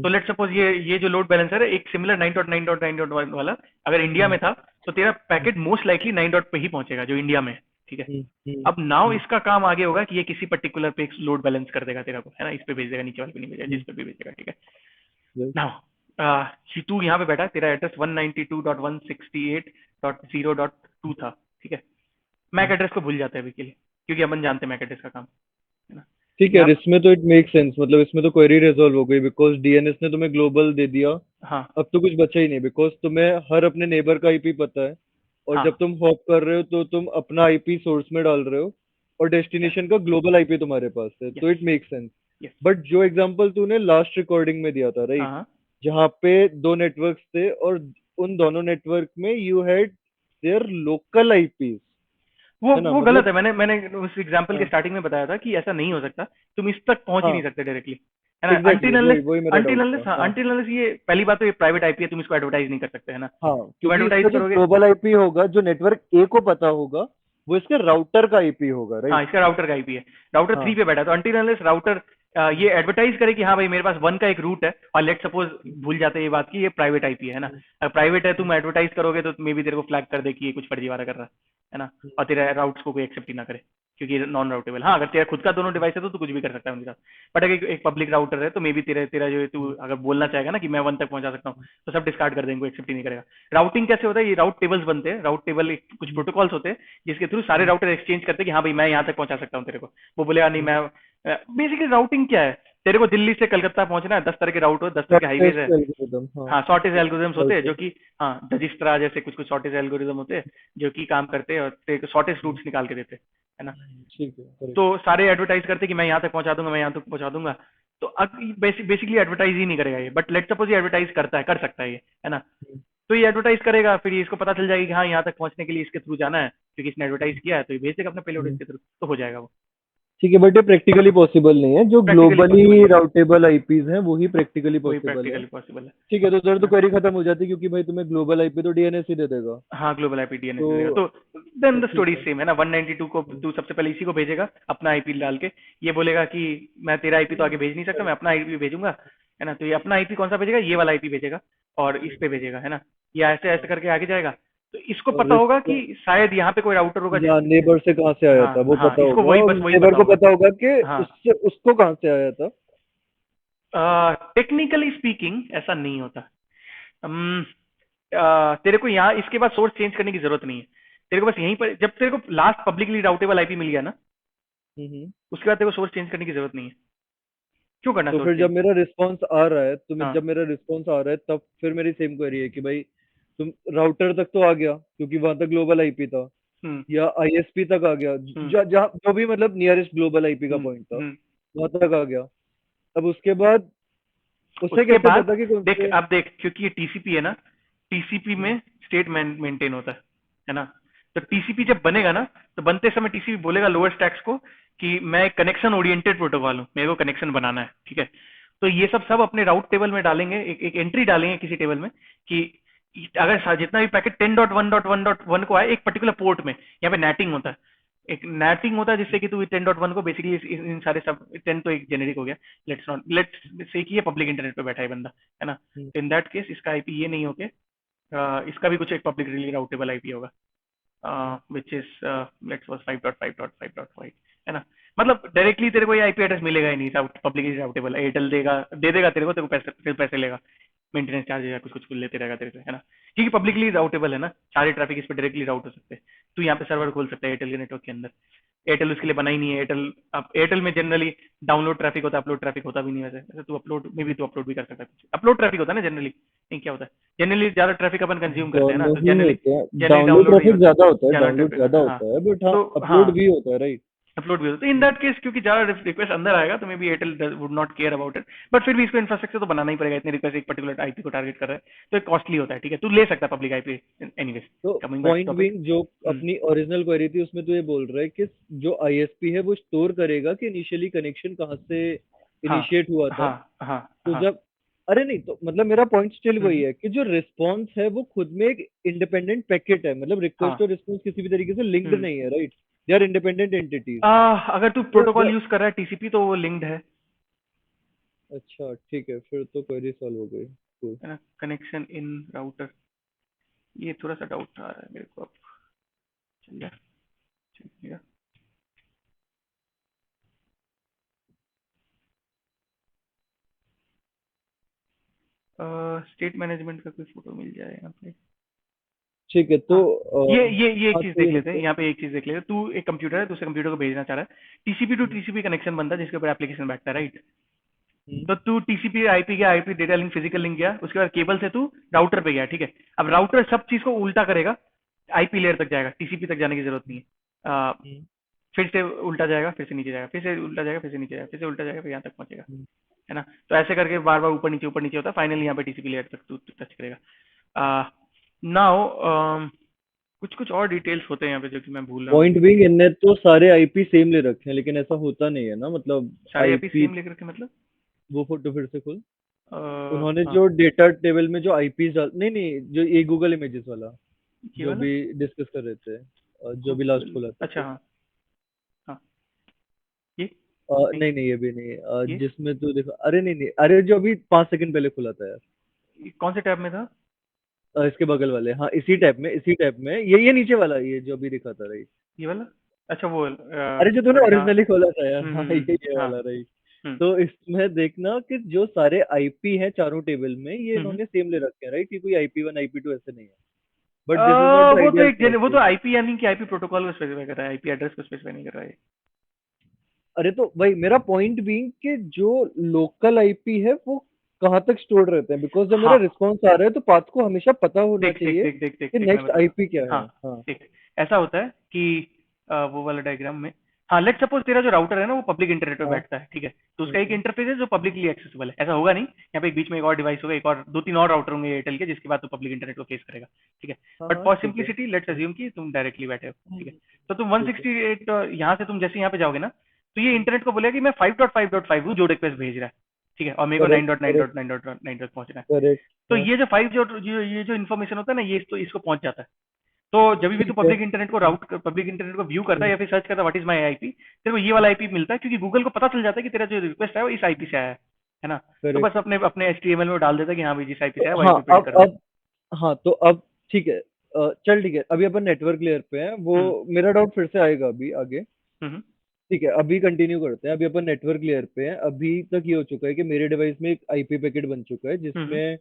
तो लेट सपोज ये जो लोड बैलेंसर है एक सिमिलर 9.9.9.1 वाला अगर इंडिया में था, तो तेरा पैकेट मोस्ट लाइकली 9 डॉट पे ही पहुंचेगा जो इंडिया में है, ठीक है। अब नाउ इसका काम आगे होगा कि ये किसी पर्टिकुलर पे लोड बैलेंस कर देगा तेरा को, है ना, इस पे भेज देगा, नीचे वाले पे नहीं भेजेगा, जिस पे भी भेजेगा, ठीक है। नाउ तू यहाँ पे बैठा, तेरा एड्रेस 192.168.0.2 था, ठीक है। मैक एड्रेस को भूल जाते हैं अभी के लिए, क्योंकि अपन जानते हैं मैक एड्रेस का काम, है ना। ठीक है, और इसमें तो इट मेक सेंस, मतलब इसमें तो क्वेरी रिजॉल्व हो गई बिकॉज डीएनएस ने तुम्हें ग्लोबल दे दिया। हाँ अब तो कुछ बचा ही नहीं बिकॉज तुम्हें हर अपने नेबर का आईपी पता है, और हाँ जब तुम हॉप कर रहे हो तो तुम अपना आईपी सोर्स में डाल रहे हो, और डेस्टिनेशन का ग्लोबल आईपी तुम्हारे पास है, तो it make sense. Yes, but जो एग्जांपल तूने लास्ट रिकॉर्डिंग में दिया था, राइट, हाँ जहाँ पे दो नेटवर्क्स थे और उन दोनों नेटवर्क में you had their local IPs, है ना, वो गलत मतलब। है। मैंने उस एग्जांपल के हाँ, स्टार्टिंग में बताया था कि ऐसा नहीं हो सकता, तुम इस तक पहुंच ही नहीं हाँ, सकते डायरेक्टली, है ना। एग्जैक्टली, वही वही मेरा अनटिल डाउट अनलेस, था। हाँ हाँ, अनटिल अनलेस, ये पहली बात तो ये प्राइवेट आईपी है, तुम इसको एडवर्टाइज नहीं कर सकते, है ना। हाँ, तुम क्योंकि एडवर्टाइज इसका जो करोगे, ग्लोबल आईपी होगा, जो नेटवर्क ए को पता होगा, वो इसके राउटर का आईपी होगा, हाँ राइट? इसका राउटर का आईपी है, राउटर 3 हाँ, पे बैठा है, तो अनटिल अनलेस राउटर ये एडवर्टाइज करे कि हाँ भाई मेरे पास वन का एक रूट है, और लेट सपोज भूल जाते हैं ये बात कि ये प्राइवेट आईपी है ना। हम्म, अगर प्राइवेट है तुम एडवर्टाइज करोगे तो मे बी तेरे को फ्लैग कर दे कि ये कुछ फर्जीवाड़ा कर रहा है ना। हम्म, और तेरे राउट्स को कोई एक्सेप्ट ही ना करे, क्योंकि नॉन राउटेबल। हाँ अगर तेरा खुद का दोनों डिवाइस है तो तू कुछ भी कर सकता है उनके साथ। बट अगर एक पब्लिक राउटर है तो मे बी तेरा तेरा जो है, तू हम्म, अगर बोलना चाहेगा ना कि मैं वन तक पहुंचा सकता हूँ, तो सब डिस्कार्ड कर देंगे, एक्सेप्ट ही नहीं करेगा। राउटिंग कैसे होता है, ये राउट टेबल्स बनते हैं। राउट टेबल कुछ हम्म, प्रोटोकॉल्स होते हैं जिसके थ्रू सारे हम्म, राउटर एक्सचेंज करते हैं कि हाँ भाई मैं यहाँ तक पहुंचा सकता हूँ तेरे को। वो बोलेगा नहीं हम्म। मैं, बेसिकली राउटिंग क्या है, तेरे को दिल्ली से कलकत्ता पहुंचना है, 10 तरह के राउट हो, 10 तरह के हाईवेज है। शॉर्टेस्ट एल्गोरिदम, हाँ। हाँ शॉर्टेज एल्गोरिथम्स होते हैं जो शॉर्टेस्ट। कि, हाँ रजिस्ट्रा जैसे कुछ कुछ शॉर्टेज एल्गोरिथम होते हैं जो कि काम करते हैं और तेरे को शॉर्टेज रूट्स निकाल के देते हैं, है ना। ठीक है, तो करेक्ट। सारे एडवर्टाइज करते हैं कि मैं यहाँ तक पहुंचा दूंगा, मैं यहाँ तक पहुंचा दूंगा। तो बेसिकली एडवर्टाइज ही नहीं करेगा ये, बट लेट सपोज ये एडवर्टाइज करता है, कर सकता है ये, है ना। तो ये एडवर्टाइज करेगा, फिर ये इसको पता चल जाएगी कि हाँ यहाँ तक पहुंचने के लिए इसके थ्रू जाना है, क्योंकि इसने एडवर्टाइज किया है, तो ये भेज देगा अपना पेलोड इसके थ्रू, तो हो जाएगा वो। ठीक है, बट ये प्रैक्टिकली पॉसिबल नहीं है। जो प्रैक्टिकली पॉसिबल ग्लोबली नहीं है, राउटेबल आईपीज हैं वही प्रैक्टिकली वही पॉसिबल है। प्रैक्टिकली पॉसिबल ठीक है, तो उधर है तो ना। क्वेरी खत्म हो जाती है, क्योंकि भाई तुम्हें ग्लोबल आईपी तो डीएनएस ही दे देगा। हाँ ग्लोबल आईपी डीएनएस देगा, तो तो देन द ठीक स्टोरी है। सेम है ना। 192 को हम्म, तू सबसे पहले इसी को भेजेगा अपना आईपी डाल के। ये बोलेगा कि मैं तेरा आईपी तो आगे भेज नहीं सकता, मैं correct। अपना आईपी भेजूंगा, है ना। तो ये अपना आईपी कौन सा भेजेगा, ये वाला आईपी भेजेगा, और इस पे भेजेगा, है ना। या ऐसे ऐसे हाँ, करके आगे जाएगा। तो इसको और पता होगा कि रिस्पॉन्स, शायद यहाँ पे कोई राउटर होगा या जिस, नेबर से कहाँ से आया हाँ था वो हाँ पता इसको होगा, वही और बस वही नेबर पता को होगा। पता होगा कि हाँ उससे उसको कहाँ से आया था। टेक्निकली स्पीकिंग ऐसा नहीं होता। हम्म, तेरे को यहाँ इसके बाद सोर्स चेंज करने की जरूरत नहीं है। तेरे को बस यहीं पर जब तेरे को लास्ट पब्लिकली राउटेबल आईपी मिल गया ना, हम्म। उसके बाद तेरे को सोर्स चेंज करने की जरूरत नहीं है। क्यों करना तो सोर्स फिर चेंज? जब मेरा रिस्पॉन्स आ रहा है, हाँ। जब मेरा रिस्पॉन्स आ रहा है, तब फिर मेरी सेम क्वेरी है कि भाई तुम राउटर तक तो आ गया, क्योंकि वहां तक ग्लोबल आईपी था, हम्म या आईएसपी तक आ गया, हम्म जहाँ जो भी मतलब नियरेस्ट ग्लोबल आईपी का पॉइंट था, हम्म। वहां तक आ गया। अब उसके बाद उसे उसके कैसे बाद पता कि कौन देख, से। अब देख क्योंकि ये टीसीपी है ना, टीसीपी हम्म, में स्टेट मेंटेन होता है ना। तो टीसीपी जब बनेगा ना, तो बनते समय टीसीपी बोलेगा लोअर स्टैक्स को कि मैं कनेक्शन ओरिएंटेड प्रोटोकॉल हूँ, मेरे को कनेक्शन बनाना है, ठीक है। तो ये सब अपने राउट टेबल में डालेंगे, एक एंट्री डालेंगे किसी टेबल में कि अगर जितना भी पैकेट 10.1.1.1 को आए एक पर्टिकुलर पोर्ट में, यहाँ पे नेटिंग होता है, एक नेटिंग होता है जिससे कि तू 10.1 को बेसिकली इन सारे सब 10 तो एक जेनेरिक हो गया। लेट्स से कि ये पब्लिक इंटरनेट पे बैठा है बंदा, है ना। हम्म, इन दैट केस इसका आईपी ये नहीं होके इसका भी कुछ एक पब्लिकली राउटेबल आईपी होगा, हम्म, विच इज लेट्स सपोज 5.5.5.5, है ना। मतलब डायरेक्टली तेरे को ये आईपी एड्रेस मिलेगा ही नहीं, पब्लिकली राउटेबल। एयरटेल देगा, दे देगा तेरे को, तेरे को पैसे लेगा, मेंटेनेंस चार्ज या कुछ कुछ लेते रहेगा तेरे से, है ना। क्योंकि पब्लिकली राउटेबल है ना, सारे ट्रैफिक इस पर डायरेक्टली राउट हो सकते हैं। तू यहाँ पे सर्वर खोल सकता है एयरटेल के नेटवर्क के अंदर। एयरटेल उसके लिए बना ही नहीं है। एयरटेल, अब एयरटेल में जनरली डाउनलोड ट्रैफिक होता है, अपलोड ट्रैफिक होता भी नहीं। वैसे वैसे तू अपलोड में भी तू अपलोड भी कर सकता है, कुछ अपलोड ट्रैफिक होता है ना जनरली। नहीं क्या होता है जनरली, ज्यादा ट्रैफिक अपन कंज्यूम करते हैं ना, दोनों तो ही जनरली होते हैं। जनरली डाउनलोड डाउनलोड नहीं ट्रैफिक होता है। ज्यादा होता है, ज्यादा डाउनलोड ट्रैफिक, ज्यादा हाँ। होता है, बट हाँ, तो अपलोड हाँ भी होता है, राइट। अपलोड भी होता है। तो इन दैट केस क्योंकि ज्यादा रिक्वेस्ट अंदर आएगा तो may be Airtel would not care about it, but फिर भी इसको इंफ्रास्ट्रक्चर तो बनाना ही पड़ेगा। इतने रिक्वेस्ट एक पर्टिकुलर आईपी को टारगेट कर रहा है, तो एक कॉस्टली होता है, ठीक है। तू ले सकता है पब्लिक आईपी एनीवेज। तो coming back point two topic. Being, जो अपनी ओरिजिनल क्वेरी थी उसमें तो ये बोल रहा है कि जो आईएसपी है वो स्टोर करेगा कि इनिशियली कनेक्शन कहाँ से हाँ इनिशिएट हुआ था। हाँ हाँ तो हाँ। जब, अरे नहीं, तो मतलब मेरा पॉइंट स्टिल वही हम्म, है कि जो रिस्पॉन्स है वो खुद में एक इंडिपेंडेंट पैकेट है, मतलब रिक्वेस्ट हाँ। और रिस्पॉन्स किसी भी तरीके से लिंक्ड हम्म। नहीं है, right. They are independent entities. अगर तू तो प्रोटोकॉल यूज कर रहा है टीसीपी तो वो लिंक्ड अच्छा, ठीक है, फिर तो क्वेरी सॉल्व हो गई। Cool। है ना। कनेक्शन इन राउटर, ये थोड़ा सा डाउट आ रहा है मेरे को अब। चल गया, चल गया। स्टेट मैनेजमेंट का कोई फोटो मिल जाए यहाँ पे। ठीक है, तो हाँ ये एक हाँ, चीज तो ये देख लेते हैं देखो। यहाँ पे, एक चीज देख लेते हैं। तू एक कंप्यूटर है, दूसरे कंप्यूटर को भेजना चाह रहा है, TCP to hmm, TCP connection बनता है जिसके ऊपर एप्लीकेशन बैठता है, राइट। हम्म, तो तू टीसीपी आईपी गया, IP data link physical link गया, उसके बाद केबल से तू राउटर पे गया, ठीक है। अब राउटर सब चीज को उल्टा करेगा, आईपी लेयर तक जाएगा, टीसीपी तक जाने की जरूरत नहीं है। हम्म, फिर से उल्टा जाएगा, फिर से नीचे जाएगा, फिर से उल्टा जाएगा, फिर से नीचे जाएगा, फिर से उल्टा जाएगा, फिर यहाँ तक पहुंचेगा, हम्म। है ना। तो ऐसे करके बार बार ऊपर नीचे होता है, फाइनली यहाँ पे टीसीपी लेयर तक तू टच करेगा। नाउ कुछ कुछ और डिटेल्स होते हैं यहाँ पे जो कि मैं भूल रहा हूँ पॉइंट अभी। बीइंग, इनने तो सारे आईपी सेम ले रखे हैं, लेकिन ऐसा होता नहीं है ना, मतलब सारे आईपी आईपी। सेम लेकर के मतलब, वो फोटो फिर से खोल। अ, उन्होंने हाँ जो डेटा टेबल में जो आईपी डाल, नहीं नहीं, जो ये गूगल इमेजेस वाला ये जो वाला भी डिस्कस कर रहे थे, और जो भी लास्ट गूगल, खोला था अच्छा तो। हाँ हाँ ये। नहीं, नहीं नहीं ये भी नहीं, ये जिसमें तू देखा, अरे नहीं नहीं, अरे जो अभी 5 सेकंड पहले खुला था यार। कौन से टैब में था? इसके बगल वाले, हाँ इसी टैब में, इसी टैब में, ये नीचे वाला, ये जो अभी दिखा था, राइट। ये वाला? अच्छा वो अरे जो तूने सॉरी, हाँ। ओरिजिनली खोला था यार, हाँ ये हाँ। वाला, राइट। हम्म। तो इसमें देखना कि जो सारे आईपी हैं चारों टेबल में, ये हम्म। इन्होंने सेम ले रखे हैं, राइट, कि कोई आईपी 1 आईपी 2 ऐसे नहीं है। But this is not the वो तो आइडियल वो तो केस। आईपी यानी कि आईपी प्रोटोकॉल को स्पेसिफाई कर रहा है, आईपी एड्रेस को स्पेसिफाई नहीं कर रहा है। अरे तो भाई मेरा पॉइंट बीइंग कि जो लोकल आईपी है वो कहाँ तक स्टोर्ड रहते हैं, बिकॉज जब मेरा हाँ, रिस्पॉन्स आ रहा है तो पाथ को हमेशा पता होना देख देख चाहिए देख देख देख कि देख मैं नेक्स्ट बताता हूँ। आईपी क्या है। हाँ, हाँ। देख, ऐसा होता है कि वो वाला डायग्राम में, हाँ लेट सपोज तेरा जो राउटर है ना वो पब्लिक इंटरनेट पे हाँ। बैठता है, ठीक है, तो उसका एक हम्म, इंटरफेस है जो पब्लिकली एक्सेसिबल है, ऐसा होगा नहीं, यहाँ पे एक बीच में एक और डिवाइस होगा, एक और दो तीन और राउटर होंगे एयरटेल के, जिसके बाद तो पब्लिक इंटरनेट को फेस करेगा, ठीक है। हाँ बट हाँ फॉर ठीक है। सिंप्लिसिटी लेट्स हम्म, अज्यूम कि तुम डायरेक्टली बैठे हो, ठीक है। हम्म, तो तुम ठीक है। 168 यहाँ से तुम जैसे यहाँ पे जाओगे ना, तो ये इंटरनेट को बोलेगा कि मैं 5.5.5 हूँ जो रिक्वेस्ट भेज रहा है, ठीक है, और मेरे को nine correct dot nine correct dot nine dot nine तक पहुंचना है। करेक्ट। तो हाँ ये जो फाइव जो ये जो इन्फॉर्मेशन होता है ना, ये तो इसको पहुंच जाता है। तो जब भी तू ठीक है। पब्लिक इंटरनेट को व्यू करता है हम्म, या फिर सर्च करता है व्हाट इज माय आईपी, तेरे को ये वाला आईपी मिलता है, क्योंकि गूगल को पता चल जाता है कि तेरा जो रिक्वेस्ट है वो इस आईपी से आया है ना। तो करेक्ट। बस अपने अपने एचटीएमएल में डाल देता है कि हाँ भाई जिस आईपी तो से आया वो हाँ आईपी प्रिंट कर दो। अब हाँ तो अब ठीक है। चल ठीक है, अभी अपन नेटवर्क लेयर पे हैं, वो हम्म। मेरा डाउट फिर से आएगा अभी आगे। हम्म। ठीक है, अभी कंटिन्यू करते हैं, अभी अपन नेटवर्क लेयर पे हैं। अभी तक ये हो चुका है कि मेरे डिवाइस में एक आईपी पैकेट बन चुका है हम्म। जिसमें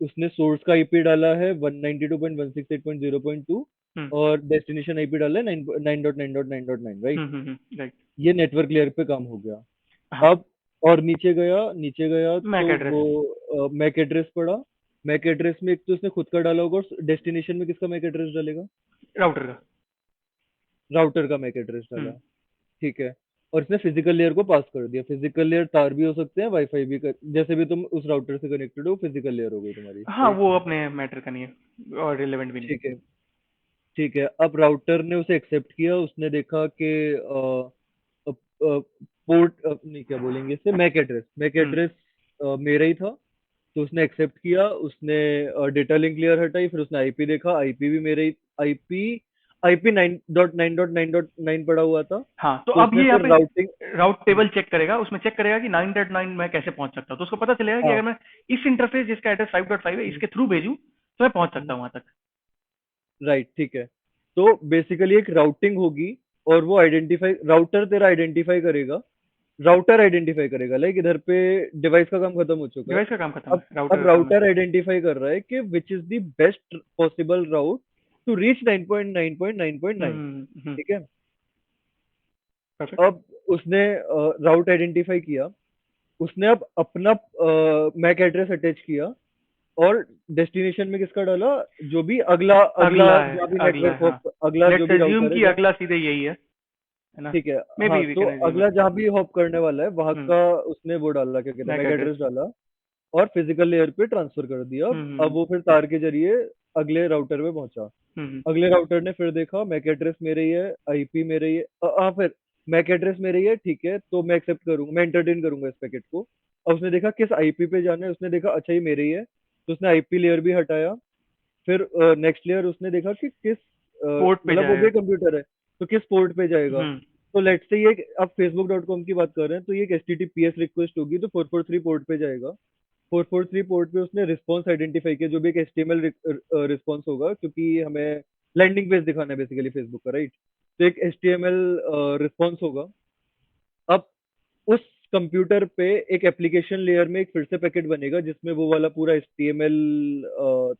उसने सोर्स का आईपी डाला है 192.168.0.2, हम्म। और डेस्टिनेशन आईपी डाला है 9.9.9.9.9, राइट। राइट। ये नेटवर्क लेयर पे काम हो गया। हाँ। अब और नीचे गया मैक तो एड्रेस। वो मैक एड्रेस पड़ा। मैक एड्रेस में एक तो उसने खुद का डाला होगा, डेस्टिनेशन में किसका मैक एड्रेस डालेगा? राउटर का। राउटर का मैक एड्रेस डाला। हम्म। ठीक है। और इसने फिजिकल लेयर को पास कर दिया। फिजिकल लेयर तार भी हो सकते हैं, वाईफाई भी जैसे भी तुम उस राउटर से कनेक्टेड हो, फिजिकल लेयर हो गई तुम्हारी, हाँ राइट। वो अपने मैटर का नहीं है और रिलेवेंट भी नहीं है। ठीक है। ठीक है, अब राउटर ने उसे एक्सेप्ट किया, उसने देखा कि पोर्ट नहीं, क्या बोलेंगे इसे, मैक हम्म। एड्रेस मेरा ही था। तो उसने एक्सेप्ट किया, उसने डेटा लिंक लेयर हटाई, फिर उसने आईपी देखा, आईपी भी मेरा ही, आईपी आईपी 9.9.9.9 पड़ा हुआ था। हाँ तो तो अब उसने ये यहाँ फिर पे राउटिंग। राउट टेबल चेक करेगा, उसमें चेक करेगा कि 9.9 मैं कैसे पहुंच सकता हूँ, तो उसको पता चलेगा कि हाँ। अगर मैं इस इंटरफेस जिसका एड्रेस 5.5 है इसके थ्रू भेजूं तो मैं पहुंच सकता हूँ वहां तक। राइट, ठीक है। तो बेसिकली एक राउटिंग होगी, और वो आइडेंटिफाई, राउटर तेरा आइडेंटिफाई करेगा, राउटर आइडेंटिफाई करेगा, लाइक इधर पे डिवाइस का काम खत्म हो चुका है। डिवाइस का काम खत्म अब है, राउटर अब का काम है। राउटर आइडेंटिफाई कर रहा है कि which is the best possible route to reach 9.9.9.9। Hmm. ठीक है। परफेक्ट। अब उसने राउट आइडेंटिफाई किया, उसने अब अपना मैक एड्रेस अटैच किया, और डेस्टिनेशन में किसका डाला? जो भी अगला अगला जहाँ भी अगला नेटवर्क है, हाँ। हॉप, अगला जो लेट्स भी अज्यूम राउटर है कि जहाँ। अगला सीधे यही है ना। ठीक है। मे हाँ बी वी तो कैन अज्यूम अगला इट। जहाँ भी हॉप करने वाला है वहां हम्म। का उसने वो डाला, क्या कहते हैं, मैक मैक एड्रेस। एड्रेस डाला, और फिजिकल लेयर पे ट्रांसफर कर दिया। अब वो फिर तार के जरिए अगले राउटर पे पहुंचा। हम्म। अगले राउटर ने फिर देखा मैक एड्रेस मेरे ही है, आईपी मेरे ही है, हाँ फिर मैक एड्रेस मेरे ही है, ठीक है, तो मैं एक्सेप्ट करूंगा, मैं एंटरटेन करूंगा इस पैकेट को। और उसने देखा किस आईपी पे जाना है, उसने देखा अच्छा ये मेरे ही है, तो उसने आईपी लेयर भी हटाया। फिर नेक्स्ट लेयर उसने देखा कि किस पोर्ट पे मतलब वो जाएगा। भी कंप्यूटर है, तो किस पोर्ट पे जाएगा। हम्म। तो लेट्स से ये अब facebook.com की बात कर रहे हैं, तो ये एक HTTPS रिक्वेस्ट होगी, तो 443 पोर्ट पे जाएगा। 443 पोर्ट पे उसने रिस्पॉन्स आइडेंटिफाई किया, जो भी एक HTML रिस्पॉन्स होगा, क्योंकि हमें लैंडिंग पेज दिखाना है बेसिकली फेसबुक का, राइट। तो एक HTML रिस्पॉन्स होगा। अब उस कंप्यूटर पे एक एप्लीकेशन लेयर में एक फिर से पैकेट बनेगा, जिसमें वो वाला पूरा HTML,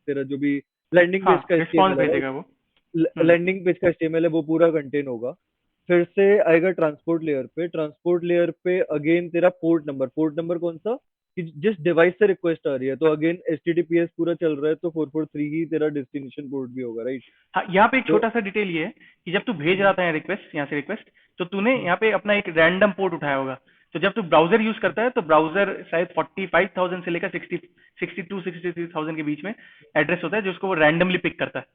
तेरा जो भी लैंडिंग हाँ पेज का रिस्पॉन्स HTML है, भेजेगा वो। हम्म। लैंडिंग पेज का HTML है, वो पूरा कंटेन होगा। फिर से आएगा ट्रांसपोर्ट लेयर पे। ट्रांसपोर्ट लेयर पे अगेन तेरा पोर्ट नंबर कौन सा, कि जिस डिवाइस से रिक्वेस्ट आ रही है, तो अगेन HTTPS पूरा चल रहा है, तो 443 ही तेरा डेस्टिनेशन पोर्ट भी होगा, राइट। हाँ यहाँ पे एक तो छोटा सा डिटेल ये है कि जब तू भेज हम्म, रहा था यहाँ से रिक्वेस्ट, तो तूने हम्म, यहाँ पे अपना एक रैंडम पोर्ट उठाया होगा। तो जब तू ब्राउजर यूज करता है तो ब्राउजर शायद 45,000 से लेकर 63,000 के बीच में एड्रेस होता है जो उसको वो रैंडमली पिक करता है,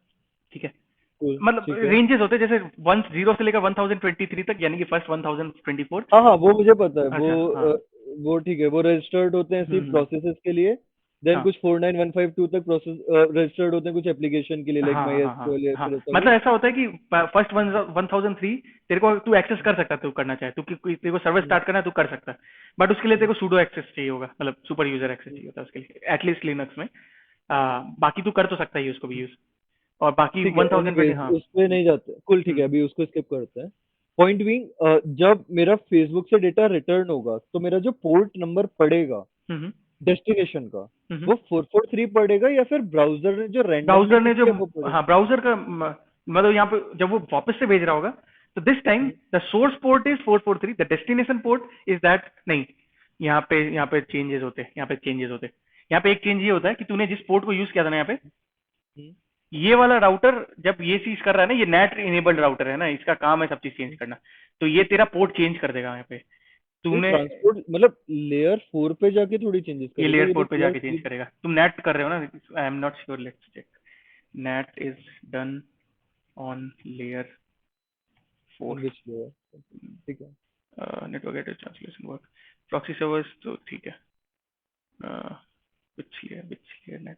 ठीक है। cool, मतलब ठीक है। रेंजेस होते हैं जैसे वन जीरो से लेकर 1023 तक, यानी कि फर्स्ट 1024। हाँ हाँ वो मुझे पता है, अच्छा हाँ। वो ठीक है, वो रजिस्टर्ड होते हैं सिर्फ हम्म। प्रोसेसेस के लिए। देन हाँ कुछ 49152 तक प्रोसेस रजिस्टर्ड होते हैं कुछ एप्लीकेशन के लिए, लाइक हाँ माई हाँ हाँ एसक्यूएल या हाँ। फिर ऐसा मतलब कुछ। ऐसा होता है कि फर्स्ट 1003 तेरे को तू एक्सेस कर सकता है, तू करना चाहे तू, तेरे को सर्वर हम्म, स्टार्ट करना है तू कर सकता है। बट उसके लिए तेरे हम्म, को सूडो एक्सेस चाहिए होगा, मतलब सुपर यूजर एक्सेस हम्म, चाहिए होता है उसके लिए, एटलीस्ट लिनक्स में। बाकी तू कर तो सकता है उसको भी यूज। और बाकी ठीक है। 1000 पे एनीवेज हाँ। उस पे नहीं जाते, कुल ठीक हम्म है, अभी उसको स्किप करते हैं। पॉइंट बीइंग, जब मेरा फेसबुक से डेटा रिटर्न होगा तो मेरा जो पोर्ट नंबर पड़ेगा हम्म डेस्टिनेशन का, हम्म। वो 443 पड़ेगा या फिर ब्राउजर ने जो रैंडमली ब्राउजर ने पिक जो, किया वो पड़ेगा? हाँ ब्राउजर का मतलब यहाँ पे जब वो वापस से भेज रहा होगा, तो this time hmm, the source port is 443, the destination port is that नहीं। यहाँ पे चेंजेस होते हैं, यहाँ पे चेंजेस होते हैं। यहाँ पे एक चेंज ये होता है कि तूने जिस पोर्ट को यूज किया था ना यहाँ पे, हम्म। ये वाला राउटर जब ये चीज कर रहा है ना, ये नेट इनेबल्ड राउटर है ना, इसका काम है सब चीज चेंज करना। तो ये तेरा पोर्ट चेंज कर देगा यहाँ पे। तो तूने ट्रांसपोर्ट मतलब लेयर 4 पे जाके थोड़ी चेंजेस ये करेगा, लेयर ये 4 बस पे लेयर जाके चेंज 3? करेगा। तुम नेट कर रहे हो ना, I am not sure, let's check. NAT is done on layer 4। On which layer? ठीक है। Network address translation work, proxy servers तो ठीक है। Which layer NAT,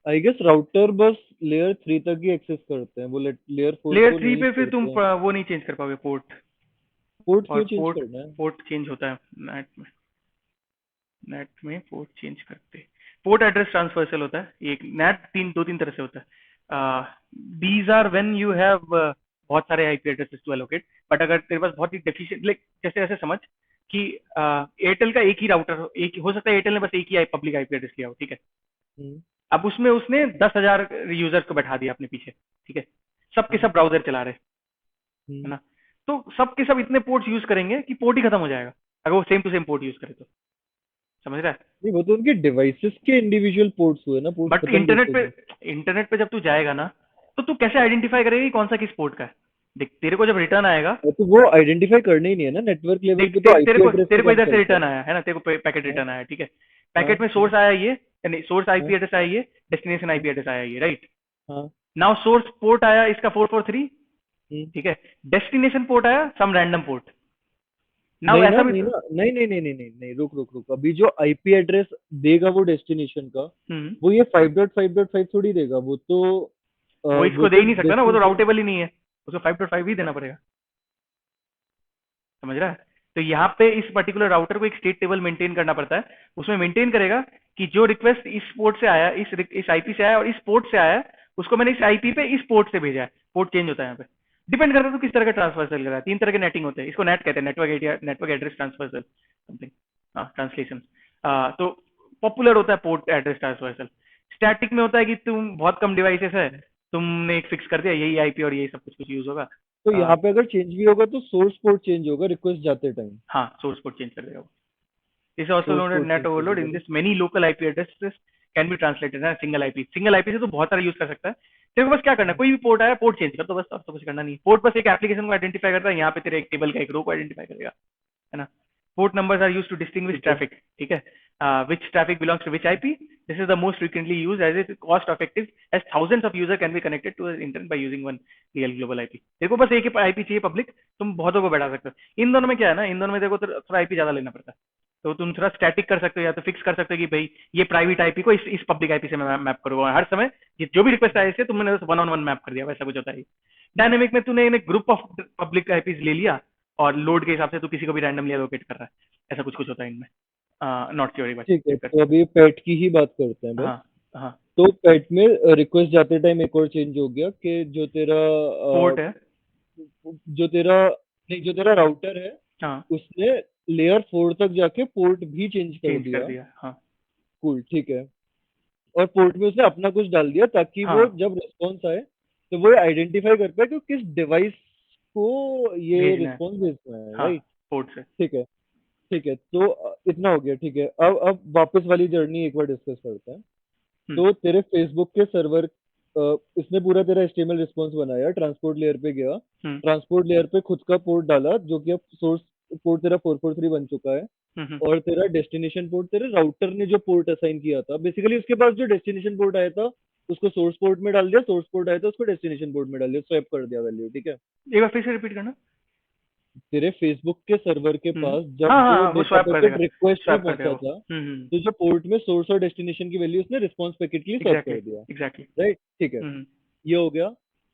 I guess router बस लेयर 3 तक ही एक्सेस करते हैं, वो लेयर 4 लेयर को 3 नहीं पे फिर तुम छोड़ते हैं। वो नहीं चेंज कर पाओगे पोर्ट। पोर्ट और क्यों चेंज पोर्ट करना है? पोर्ट चेंज होता है नेट में। नेट में पोर्ट चेंज करते, पोर्ट एड्रेस ट्रांसवर्सल होता है एक। नेट दो तीन तरह से होता है। These are when you have बहुत सारे IP addresses to allocate. But अगर तेरे पास बहुत ही डेफिशिएंट, लाइक जैसे ऐसे समझ कि एयरटेल का एक ही राउटर, एक हो सकता है एयरटेल ने बस एक ही पब्लिक आईपी एड्रेस लिया हो, ठीक है। हम्म, अब उसमें उसने 10,000 यूजर्स को बैठा दिया अपने पीछे, ठीक है। सबके हम्म, सब ब्राउजर चला रहे, है हम्म। ना। तो सबके सब इतने पोर्ट्स यूज करेंगे कि पोर्ट ही खत्म हो जाएगा, अगर वो same to same port use करे तो। समझ रहा है। नहीं, वो तो उनके डिवाइसेस के इंडिविजुअल पोर्ट्स हुए ना, पोर्ट्स बट खत्म कैसे इंटरनेट हो पे, गए? इंटरनेट पे जब तू जाएगा ना, तो तू कैसे आइडेंटिफाई करेगा कि कौन सा किस पोर्ट का है। देख तेरे को जब रिटर्न आएगा, तो वो आइडेंटिफाई करना ही नहीं है ना, नेटवर्क लेवल देख पे तो तेरे आईपी को एड्रेस तेरे पे को काम इधर से चलता रिटर्न है। आया है ना, तेरे को पैकेट हाँ, रिटर्न आया, ठीक है। हाँ, पैकेट में हाँ, सोर्स आया ये, यानी सोर्स हाँ, आईपी एड्रेस आया ये, डेस्टिनेशन हाँ, आईपी एड्रेस आया ये, राइट। हाँ। नाउ सोर्स पोर्ट आया इसका 443, हम्म। ठीक है। डेस्टिनेशन पोर्ट आया सम रैंडम पोर्ट। नाउ नहीं ना, ऐसा भी नहीं तो, ना, नहीं, नहीं, नहीं, नहीं, नहीं, नहीं, रुक, रुक, रुक, अभी जो आईपी एड्रेस देगा वो डेस्टिनेशन का, हम्म, वो ये 5.5.5 थोड़ी देगा, वो वो इसको दे तो ही नहीं सकता ना, वो तो डेस्टिनेशन। राउटेबल ही नहीं है। उसको 5.5 ही देना पड़ेगा। समझ रहा है। तो यहाँ पे इस पर्टिकुलर राउटर को एक स्टेट टेबल मेंटेन करना पड़ता है। उसमें मेंटेन करेगा कि जो रिक्वेस्ट इस पोर्ट से आया, इस आईपी से आया और इस पोर्ट से आया, उसको मैंने इस आईपी पे इस पोर्ट से भेजा है। पोर्ट चेंज होता है यहाँ पे, डिपेंड करता है तो किस तरह का ट्रांसफर चल रहा है। तीन तरह के नेटिंग होते हैं, इसको नेट कहते हैं, नेटवर्क एड्रेस ट्रांसफर समथिंग, हाँ ट्रांसलेशन। तो पॉपुलर होता है पोर्ट एड्रेस ट्रांसवर्सल। स्टैटिक में होता है कि तुम बहुत कम डिवाइसेस है, तुमने एक फिक्स कर दिया यही आईपी और यही सब कुछ कुछ यूज होगा। तो यहाँ पे अगर चेंज भी होगा तो सोर्स पोर्ट चेंज होगा रिक्वेस्ट जाते टाइम। हाँ सोर्स पोर्ट चेंज कर देगा वो। This is also source known as port net change कर overload. देगा, In right? this, many local IP addresses can be translated as single IP. Single IP से तो बहुत सारा यूज कर सकता है। तेरे को बस क्या करना है, हम्म, कोई भी पोर्ट आया पोर्ट चेंज कर तो बस, अब तो कुछ करना नहीं। पोर्ट बस एक एप्लीकेशन को आइडेंटिफाई करता है, यहाँ पे तेरे एक टेबल का एक रो को आइडेंटिफाई करेगा, है ना। Port numbers are used to distinguish ठीक है। traffic, ठीक है। Which traffic belongs to which IP. This is the most frequently used as it is cost effective, as thousands of user can be connected to the internet by using one real global IP. देखो बस एक ही IP चाहिए public, तुम बहुतों को बैठा सकते हो। इन दोनों में क्या है ना, इन दोनों में देखो थोड़ा आईपी ज्यादा लेना पड़ता है। तो तुम थोड़ा स्टैटिक कर सकते हो, या तो फिक्स कर सकते हो कि भाई ये प्राइवेट आईपी को इस पब्लिक आईपी से मैं मैप करूंगा हर समय। ये जो भी रिक्वेस्ट आए इसे तुमने वन ऑन वन मैप कर दिया, वैसा कुछ होता है। डायनेमिक में तूने एक ग्रुप ऑफ पब्लिक आईपीज ले लिया, और लोड के हिसाब से तू किसी को भी रैंडमली एलोकेट कर रहा है, ऐसा कुछ कुछ होता है इनमें। नॉट श्योर, एक बार ठीक है, चेक कर तो सकते अभी पेट की ही बात करते हैं हो। बस। हाँ हाँ। तो पेट में रिक्वेस्ट जाते टाइम एक और चेंज हो गया कि पोर्ट है। जो तेरा नहीं, जो तेरा राउटर है हाँ उसने लेयर 4 तक जाके पोर्ट भी चेंज कर चेंज कर दिया। दिया, हाँ कूल, ठीक है। और पोर्ट में उसने अपना कुछ डाल दिया ताकि वो हाँ। जब रिस्पॉन्स आए तो वो आइडेंटिफाई कर पाए कि किस डिवाइस को ये भेजना है, रिस्पॉन्स भेजना है, हाँ राइट? पोर्ट से। ठीक है, ठीक है, तो इतना हो गया, ठीक है। अब वापस वाली जर्नी एक बार डिस्कस करते हैं। हम्म तो तेरे फेसबुक के सर्वर, इसने पूरा तेरा एचटीएमएल रिस्पॉन्स बनाया, ट्रांसपोर्ट लेयर पे गया, हम्म ट्रांसपोर्ट लेयर पे खुद का पोर्ट डाला जो कि अब सोर्स पोर्ट तेरा 443 बन चुका है। हम्म। और तेरा डेस्टिनेशन पोर्ट तेरे राउटर ने जो पोर्ट असाइन किया था, बेसिकली उसके पास जो डेस्टिनेशन पोर्ट आया था उसको सोर्स पोर्ट में डाल दिया, सोर्स पोर्ट आया था उसको डेस्टिनेशन पोर्ट में डाल दिया, स्वैप कर दिया वैल्यू, ठीक है। एक बार फिर से रिपीट करना। तेरे फेसबुक के सर्वर के हम्म। पास हाँ जब हाँ वो हाँ, वो डेटा स्वैप कर पैकेट देगा, रिक्वेस्ट में स्वैप कर देगा पहुंचा वो। था, हम्म। तो जो पोर्ट में सोर्स और डेस्टिनेशन की वैल्यू उसने रिस्पॉन्स पैकेट के लिए स्वैप एग्जैक्टली कर दिया। एग्जैक्टली। राइट, ठीक है, हम्म ये हो गया।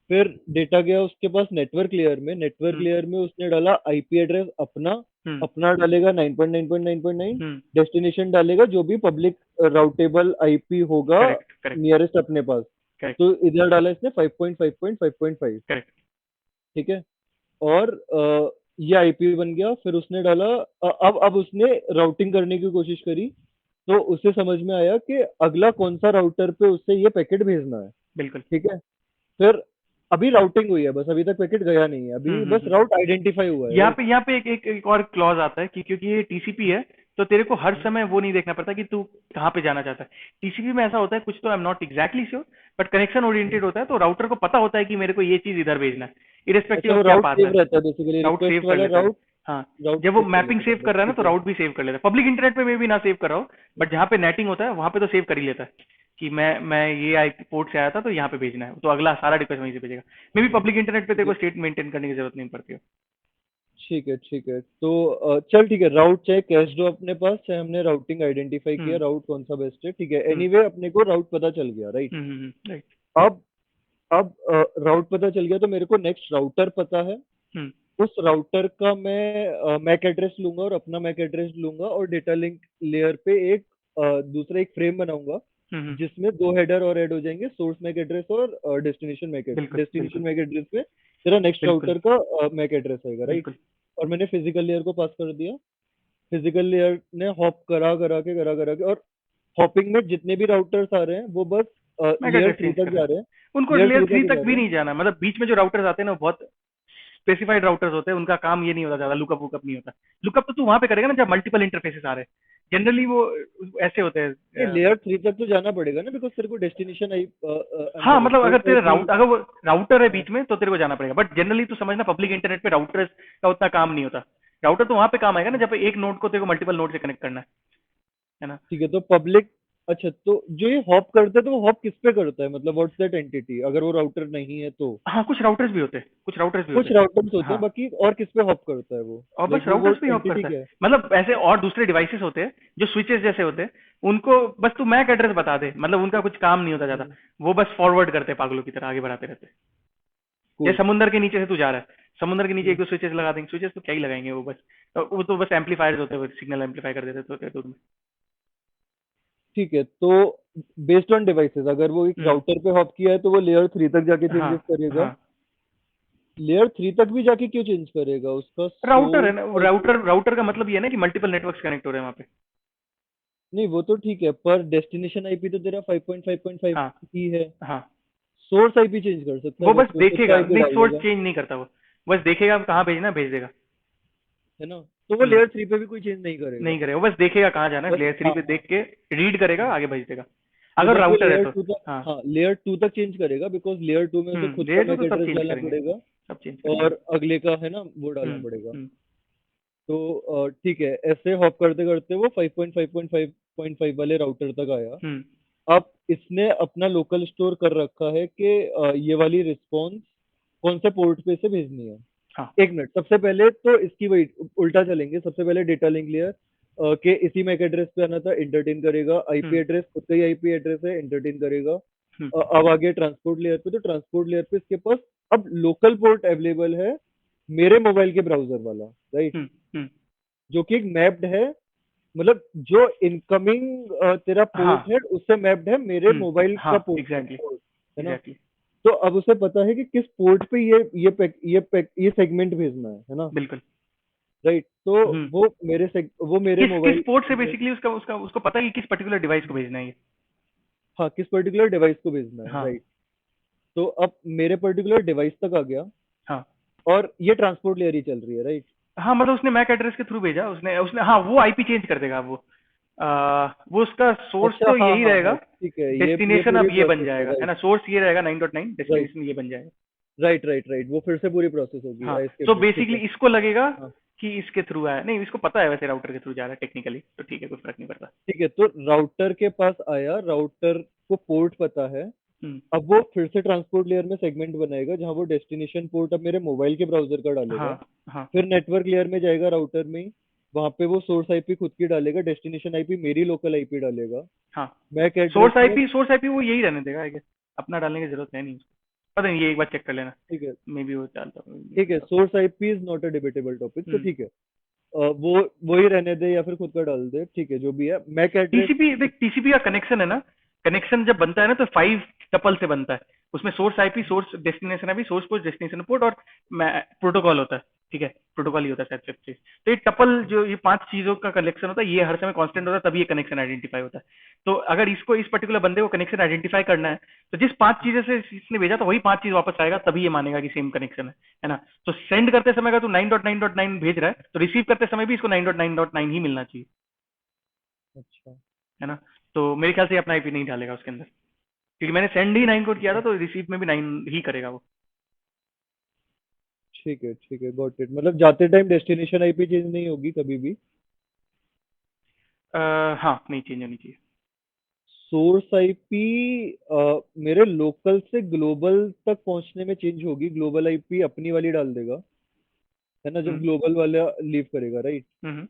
फिर डेटा गया उसके पास नेटवर्क लेयर में, नेटवर्क हम्म लेयर में उसने डाला आईपी एड्रेस अपना, हम्म अपना डालेगा 9.9.9.9, हम्म। डेस्टिनेशन डालेगा जो भी पब्लिक राउटेबल आईपी होगा करेक्ट करेक्ट नियरेस्ट अपने पास। करेक्ट तो इधर डाला इसने 5.5.5.5, करेक्ट। ठीक है। और ये आईपी बन गया। फिर उसने डाला अब उसने राउटिंग करने की कोशिश करी, तो उसे समझ में आया कि अगला कौन सा राउटर पे उससे ये पैकेट भेजना है, बिल्कुल। ठीक है। फिर अभी राउटिंग हुई है बस, अभी तक पैकेट गया नहीं है, अभी बस हम्म। राउट आइडेंटिफाई हुआ है, राइट। यहाँ पे एक और क्लॉज आता है कि क्योंकि ये टीसीपी है, तो तेरे को हर समय वो नहीं देखना पड़ता कि तू कहाँ पे जाना चाहता है। टीसीपी में ऐसा होता है कुछ, तो आई am not exactly sure, but connection oriented होता है, तो राउटर को पता होता है कि मेरे को ये चीज इधर भेजना है, इरेस्पेक्टिव अच्छा, वो ऑफ क्या राउट पाथ सेव है। रहता है बेसिकली, राउट रिक्वेस्ट सेव कर वाला लेता है। राउट, हाँ, राउट जब वो सेव कर मैपिंग लेता है सेव पहले, कर रहा है ना, ठीक तो है। राउट भी सेव कर लेता है। पब्लिक इंटरनेट पे मे भी ना सेव कर रहा हो, बट जहाँ पे नेटिंग होता है वहां पे तो सेव कर ही लेता है कि मैं ये आई पोर्ट से आया था तो यहाँ पे भेजना है, तो अगला सारा रिक्वेस्ट वहीं से भेजेगा। मे भी पब्लिक इंटरनेट पे तेरे ठीक को है, स्टेट मेंटेन करने की जरूरत नहीं पड़ती है। ठीक है, ठीक है। तो चल ठीक है, राउट चाहे कैश हो अपने पास, चाहे हमने राउटिंग आइडेंटिफाई किया हम्म राउट कौन सा बेस्ट है, ठीक है। हम्म एनीवे अपने को राउट पता चल गया, राइट। राइट। अब अब राउट पता चल गया तो मेरे को नेक्स्ट राउटर पता है। हम्म उस राउटर का मैं मैक एड्रेस लूंगा और अपना मैक एड्रेस लूंगा और डेटा लिंक लेयर पे एक दूसरा एक फ्रेम बनाऊंगा, हम्म। जिसमें दो हेडर और ऐड हो जाएंगे, सोर्स मैक एड्रेस और बिल्कुल डेस्टिनेशन बिल्कुल मैक एड्रेस में तेरा नेक्स्ट बिल्कुल राउटर का मैक एड्रेस आएगा, राइट। बिल्कुल। और मैंने फिजिकल लेयर को पास कर दिया। फिजिकल लेयर ने हॉप करा करा के और हॉपिंग में जितने भी राउटर्स आ रहे हैं वो बस MAC layer address three change तक कर रहा जा है, रहे हैं। उनको लेयर लेयर थ्री थ्री तक जा तक भी रहे हैं। नहीं जाना, मतलब बीच में जो राउटर्स आते हैं ना वो बहुत स्पेसिफाइड राउटर्स होते हैं, उनका काम ये नहीं होता ज्यादा, लुकअप वुकअप नहीं होता। लुकअप तो तू वहां पे करेगा ना जब मल्टीपल इंटरफेसेस आ रहे हैं, जनरली वो ऐसे होते हैं। ये लेयर थ्री तक तो जाना पड़ेगा ना, बिकॉज तेरे को डेस्टिनेशन आई, आई एम हाँ सॉरी, मतलब अगर सोर्स तेरे आईपी। अगर वो राउटर है बीच में तो तेरे को जाना पड़ेगा, बट जनरली तू समझना पब्लिक इंटरनेट पे राउटर का उतना काम नहीं होता। राउटर तो वहां पे काम आएगा ना जब एक नोड को तेरे को मल्टीपल नोड से कनेक्ट करना है ना। ठीक है, तो पब्लिक, अच्छा तो जो ये हॉप करता है तो वो हॉप किस पे करता है, मतलब व्हाट्स दैट एंटिटी, अगर वो राउटर नहीं है तो। हाँ कुछ राउटर्स भी होते हैं, कुछ राउटर्स भी होते कुछ राउटर्स हैं। होते हैं, हाँ, बाकी और किस पे हॉप करता है वो, और बस लाइक वो राउटर्स पे हॉप एंटिटी करता है, क्या है। मतलब ऐसे और दूसरे डिवाइसेस होते हैं जो स्विचेस जैसे होते हैं, उनको बस तू मैक एड्रेस बता दे, मतलब उनका कुछ काम नहीं होता ज्यादा। वो बस फॉरवर्ड करते हैं पागलों की तरह, आगे बढ़ाते रहते हैं। कूल। जैसे समुंदर के नीचे से तू जा रहा है, समुंदर के नीचे एक दो स्विचेस लगा देंगे, स्विचेस तो क्या ही लगाएंगे वो बस, वो तो बस एम्पलीफायर्स होते हैं, सिग्नल एम्पलीफाई कर देते होते हैं दूर में। ठीक है, तो बेस्ड ऑन डिवाइसेस अगर वो एक हम्म। राउटर पे हॉप किया है तो वो लेयर थ्री तक जाके हाँ चेंजेस करेगा। हाँ। लेयर थ्री तक भी जाके क्यों चेंज करेगा, उसका राउटर है ना, सोर्स आईपी। राउटर राउटर का मतलब ये है ना कि मल्टीपल नेटवर्क्स कनेक्ट हो रहे हैं वहाँ पे। नहीं वो तो ठीक है, पर डेस्टिनेशन आईपी तो तेरा 5.5.5 हाँ ही है। हाँ। सोर्स आईपी चेंज कर सकता है वो बस, बस वो खुद का देखेगा, आईपी नहीं डाल सोर्स देगा, चेंज नहीं करता वो, बस देखेगा कहाँ भेजना है, भेज देगा। है ना। तो वो हम्म। लेयर थ्री पे भी कोई चेंज नहीं करेगा। नहीं करेगा, वो बस देखेगा कहाँ जाना है, बस लेयर थ्री हाँ पे हाँ। देख के रीड करेगा, आगे भेज देगा, तो अगर जब वो राउटर है लेयर तो। टू तक, हाँ। हाँ लेयर टू तक चेंज करेगा, बिकॉज लेयर टू में उसे खुद का लेयर टू मैक तो सब एड्रेस चेंज डालना करेंगे, पड़ेगा सब चेंज करेंगे। और अगले का है ना वो डालना हम्म पड़ेगा। हम्म तो ठीक है, ऐसे हॉप करते करते वो 5.5.5.5 वाले राउटर तक आया। हम्म। अब इसने अपना लोकल स्टोर कर रखा है कि ये वाली रिस्पॉन्स कौन से पोर्ट पे से भेजनी है। हाँ। एक मिनट, सबसे पहले तो इसकी वही उल्टा चलेंगे, सबसे पहले डेटा लिंक लेयर के इसी मैक एड्रेस पे आना था, एंटरटेन करेगा, आईपी हम्म एड्रेस खुद का ही आईपी एड्रेस है, एंटरटेन करेगा। हम्म अब आगे ट्रांसपोर्ट लेयर पे, तो ट्रांसपोर्ट लेयर पे इसके पास अब लोकल पोर्ट अवेलेबल है मेरे मोबाइल के ब्राउजर वाला, राइट, हम्म। जो कि मैप्ड है, मतलब जो इनकमिंग तेरा पोर्ट हाँ। है उससे मैप्ड है मेरे मोबाइल हाँ का पोर्ट एग्जैक्टली है ना। एग्जैक्टली। तो अब उसे पता है कि किस पोर्ट पे ये सेगमेंट भेजना है ना। बिल्कुल। राइट, तो हम्म। वो मेरे किस मोबाइल पोर्ट से में, बेसिकली उसका उसका उसको पता है कि किस पर्टिकुलर डिवाइस को भेजना है ये। हाँ किस पर्टिकुलर डिवाइस को भेजना है, हाँ राइट। तो अब मेरे पर्टिकुलर डिवाइस तक आ गया हाँ और ये ट्रांसपोर्ट लेयर ही चल रही है, राइट। हाँ, मतलब उसने मैक एड्रेस के थ्रू भेजा, उसने उसने हाँ वो आईपी चेंज कर देगा वो उसका सोर्स अच्छा तो हाँ यही हाँ हाँ, रहेगा, ठीक है, ये डेस्टिनेशन पूरी अब ये बन प्रोसेस है, जाएगा है राइट। ना, सोर्स ये रहेगा 9.9, राइट डेस्टिनेशन ये बन जाएगा। राइट राइट राइट, वो फिर से पूरी प्रोसेस होगी, हाँ, आई तो स्किप्ड इट, ठीक बेसिकली है। इसको लगेगा हाँ कि इसके थ्रू आया, नहीं इसको पता है वैसे राउटर के थ्रू जा रहा है टेक्निकली, तो ठीक है कोई फर्क नहीं पड़ता। ठीक है, तो राउटर के पास आया, राउटर को पोर्ट पता है, हम्म। अब वो फिर से ट्रांसपोर्ट लेयर में सेगमेंट बनाएगा जहाँ वो डेस्टिनेशन पोर्ट अब मेरे मोबाइल के ब्राउजर का डालेगा। हाँ हाँ फिर नेटवर्क लेयर में जाएगा राउटर में ही, वहां पे वो सोर्स आईपी खुद की डालेगा, डेस्टिनेशन आईपी मेरी लोकल आईपी डालेगा, हाँ। मैक एड्रेस में। सोर्स आईपी वो यही रहने देगा, आई गेस। अपना डालने की जरूरत है नहीं उसको। पता नहीं, ये एक बार चेक कर लेना। ठीक है। मे बी वो डालता ठीक है, होगा। Source IP is not a debatable topic, तो हम्म। ठीक है। वो ही रहने दे या फिर खुद का डाल दे, ठीक है, जो भी है। MAC address. टीसीपी देख, टीसीपी का कनेक्शन है ना, कनेक्शन जब बनता है ना तो 5 टपल से बनता है। उसमें source IP, source destination IP, source port, destination port और प्रोटोकॉल होता है। ठीक है, प्रोटोकॉल ही होता है शायद 5 चीज। तो ये टपल जो ये 5 चीजों का कलेक्शन होता है, ये हर समय कांस्टेंट होता है, तभी ये कनेक्शन आइडेंटिफाई होता है। तो अगर इसको इस पर्टिकुलर बंदे को कनेक्शन आइडेंटिफाई करना है, तो जिस 5 चीजें से इसने भेजा तो वही 5 चीज वापस आएगा, तभी ये मानेगा कि सेम कनेक्शन है ना। तो सेंड करते समय अगर तू 9.9.9 भेज रहा है, तो रिसीव करते समय भी इसको 9.9.9 ही मिलना चाहिए, अच्छा। है ना। तो मेरे ख्याल से ये अपना आईपी नहीं डालेगा उसके अंदर, क्योंकि मैंने सेंड ही 9 को ठीक किया था, है, तो रिसीव में भी 9 ही करेगा वो। ठीक है, ठीक है, गॉट इट। मतलब जाते टाइम डेस्टिनेशन आईपी चेंज नहीं होगी कभी भी। हाँ, नहीं चेंज होनी चाहिए। सोर्स आईपी मेरे लोकल से ग्लोबल तक पहुंचने में चेंज होगी, ग्लोबल आईपी अपनी वाली डाल देगा, है ना, जब हम्म ग्लोबल वाला लीव करेगा, राइट। हम्म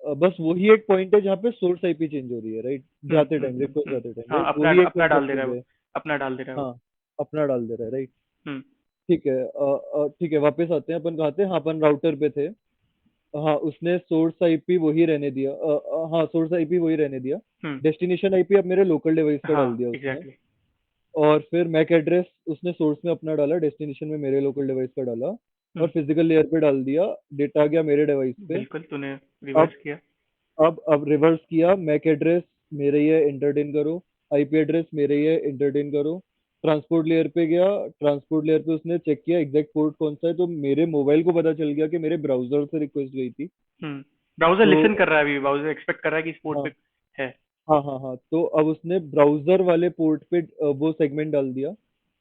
बस वही एक पॉइंट है जहाँ पे सोर्स आईपी चेंज हो रही है, राइट। जाते टाइम, रिक्वेस्ट जाते टाइम, हाँ, राइट, अपना वही एक अपना डाल दे रहा है कंसेप्ट वो, है। अपना डाल दे रहा है वो। हाँ, अपना डाल दे रहा है, राइट। हम्म ठीक है, ठीक है, वापस आते हैं, अपन कहाँ थे? हाँ, अपन राउटर पे थे। हाँ, उसने सोर्स आईपी वही रहने दिया, हाँ, सोर्स आईपी वही रहने दिया। हम्म। डेस्टिनेशन आईपी अब मेरे लोकल डिवाइस का हाँ डाल दिया उसने। एग्जैक्टली। और फिर मैक एड्रेस उसने सोर्स में अपना डाला, डेस्टिनेशन में मेरे लोकल डिवाइस का डाला। और हम्म। फिजिकल लेयर पे डाल दिया, डेटा आ गया मेरे डिवाइस पे। बिल्कुल, तूने अब रिवर्स किया। अब रिवर्स किया, मैक एड्रेस मेरे ये एंटरटेन करो, आईपी एड्रेस मेरे ये एंटरटेन करो। ट्रांसपोर्ट लेयर पे गया, ट्रांसपोर्ट लेयर पे उसने चेक किया एग्जैक्ट पोर्ट कौन सा है, तो मेरे मोबाइल को पता चल गया कि मेरे ब्राउजर से रिक्वेस्ट गई थी। ब्राउजर तो लिसन कर रहा है अभी, ब्राउजर एक्सपेक्ट कर रहा है कि इस पोर्ट हाँ, पे है। हाँ, हाँ, हाँ, तो अब उसने ब्राउजर वाले पोर्ट पे वो सेगमेंट डाल दिया।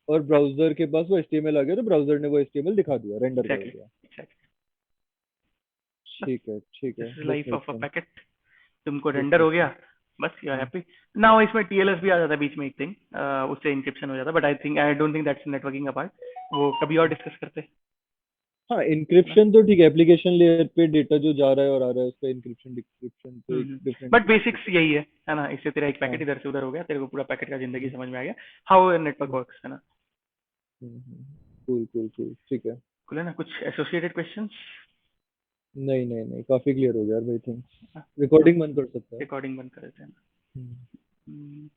और ब्राउजर के पास वो एचटीएमएल आ गया, तो ब्राउजर ने वो एचटीएमएल दिखा दिया, रेंडर कर एग्जैक्टली दिया। एग्जैक्टली। ठीक है, ठीक दिस है, is this life make of a sense. Packet. तुमको दिस रेंडर मेक हो गया, सेंस। बस यू आर हैप्पी। नाउ इसमें टीएलएस भी आ जाता है बीच में एक थिंग, उससे इंक्रिप्शन हो जाता है, but I don't think that's networking apart. वो कभी और डिस्कस करते हैं, हाँ, है ना। इंक्रिप्शन तो ठीक है, एप्लीकेशन लेयर पे डेटा जो जा रहा है और आ रहा है उसका इंक्रिप्शन डिक्रिप्शन तो एक डिफरेंट बट टॉपिक बेसिक्स है। यही है ना। इससे तेरा एक पैकेट हाँ। इधर से उधर हो गया, तेरे को पूरा पैकेट का जिंदगी हम्म, समझ में आ गया, हाउ नेटवर्क वर्क्स, है ना। कूल, कूल, कूल, ठीक है। cool है ना। कुछ एसोसिएटेड क्वेश्चंस? नहीं, नहीं, नहीं, काफी क्लियर हो गया यार भाई, थिंक्स। रिकॉर्डिंग बंद कर सकता है। रिकॉर्डिंग बंद कर देते हैं हम्म। ना।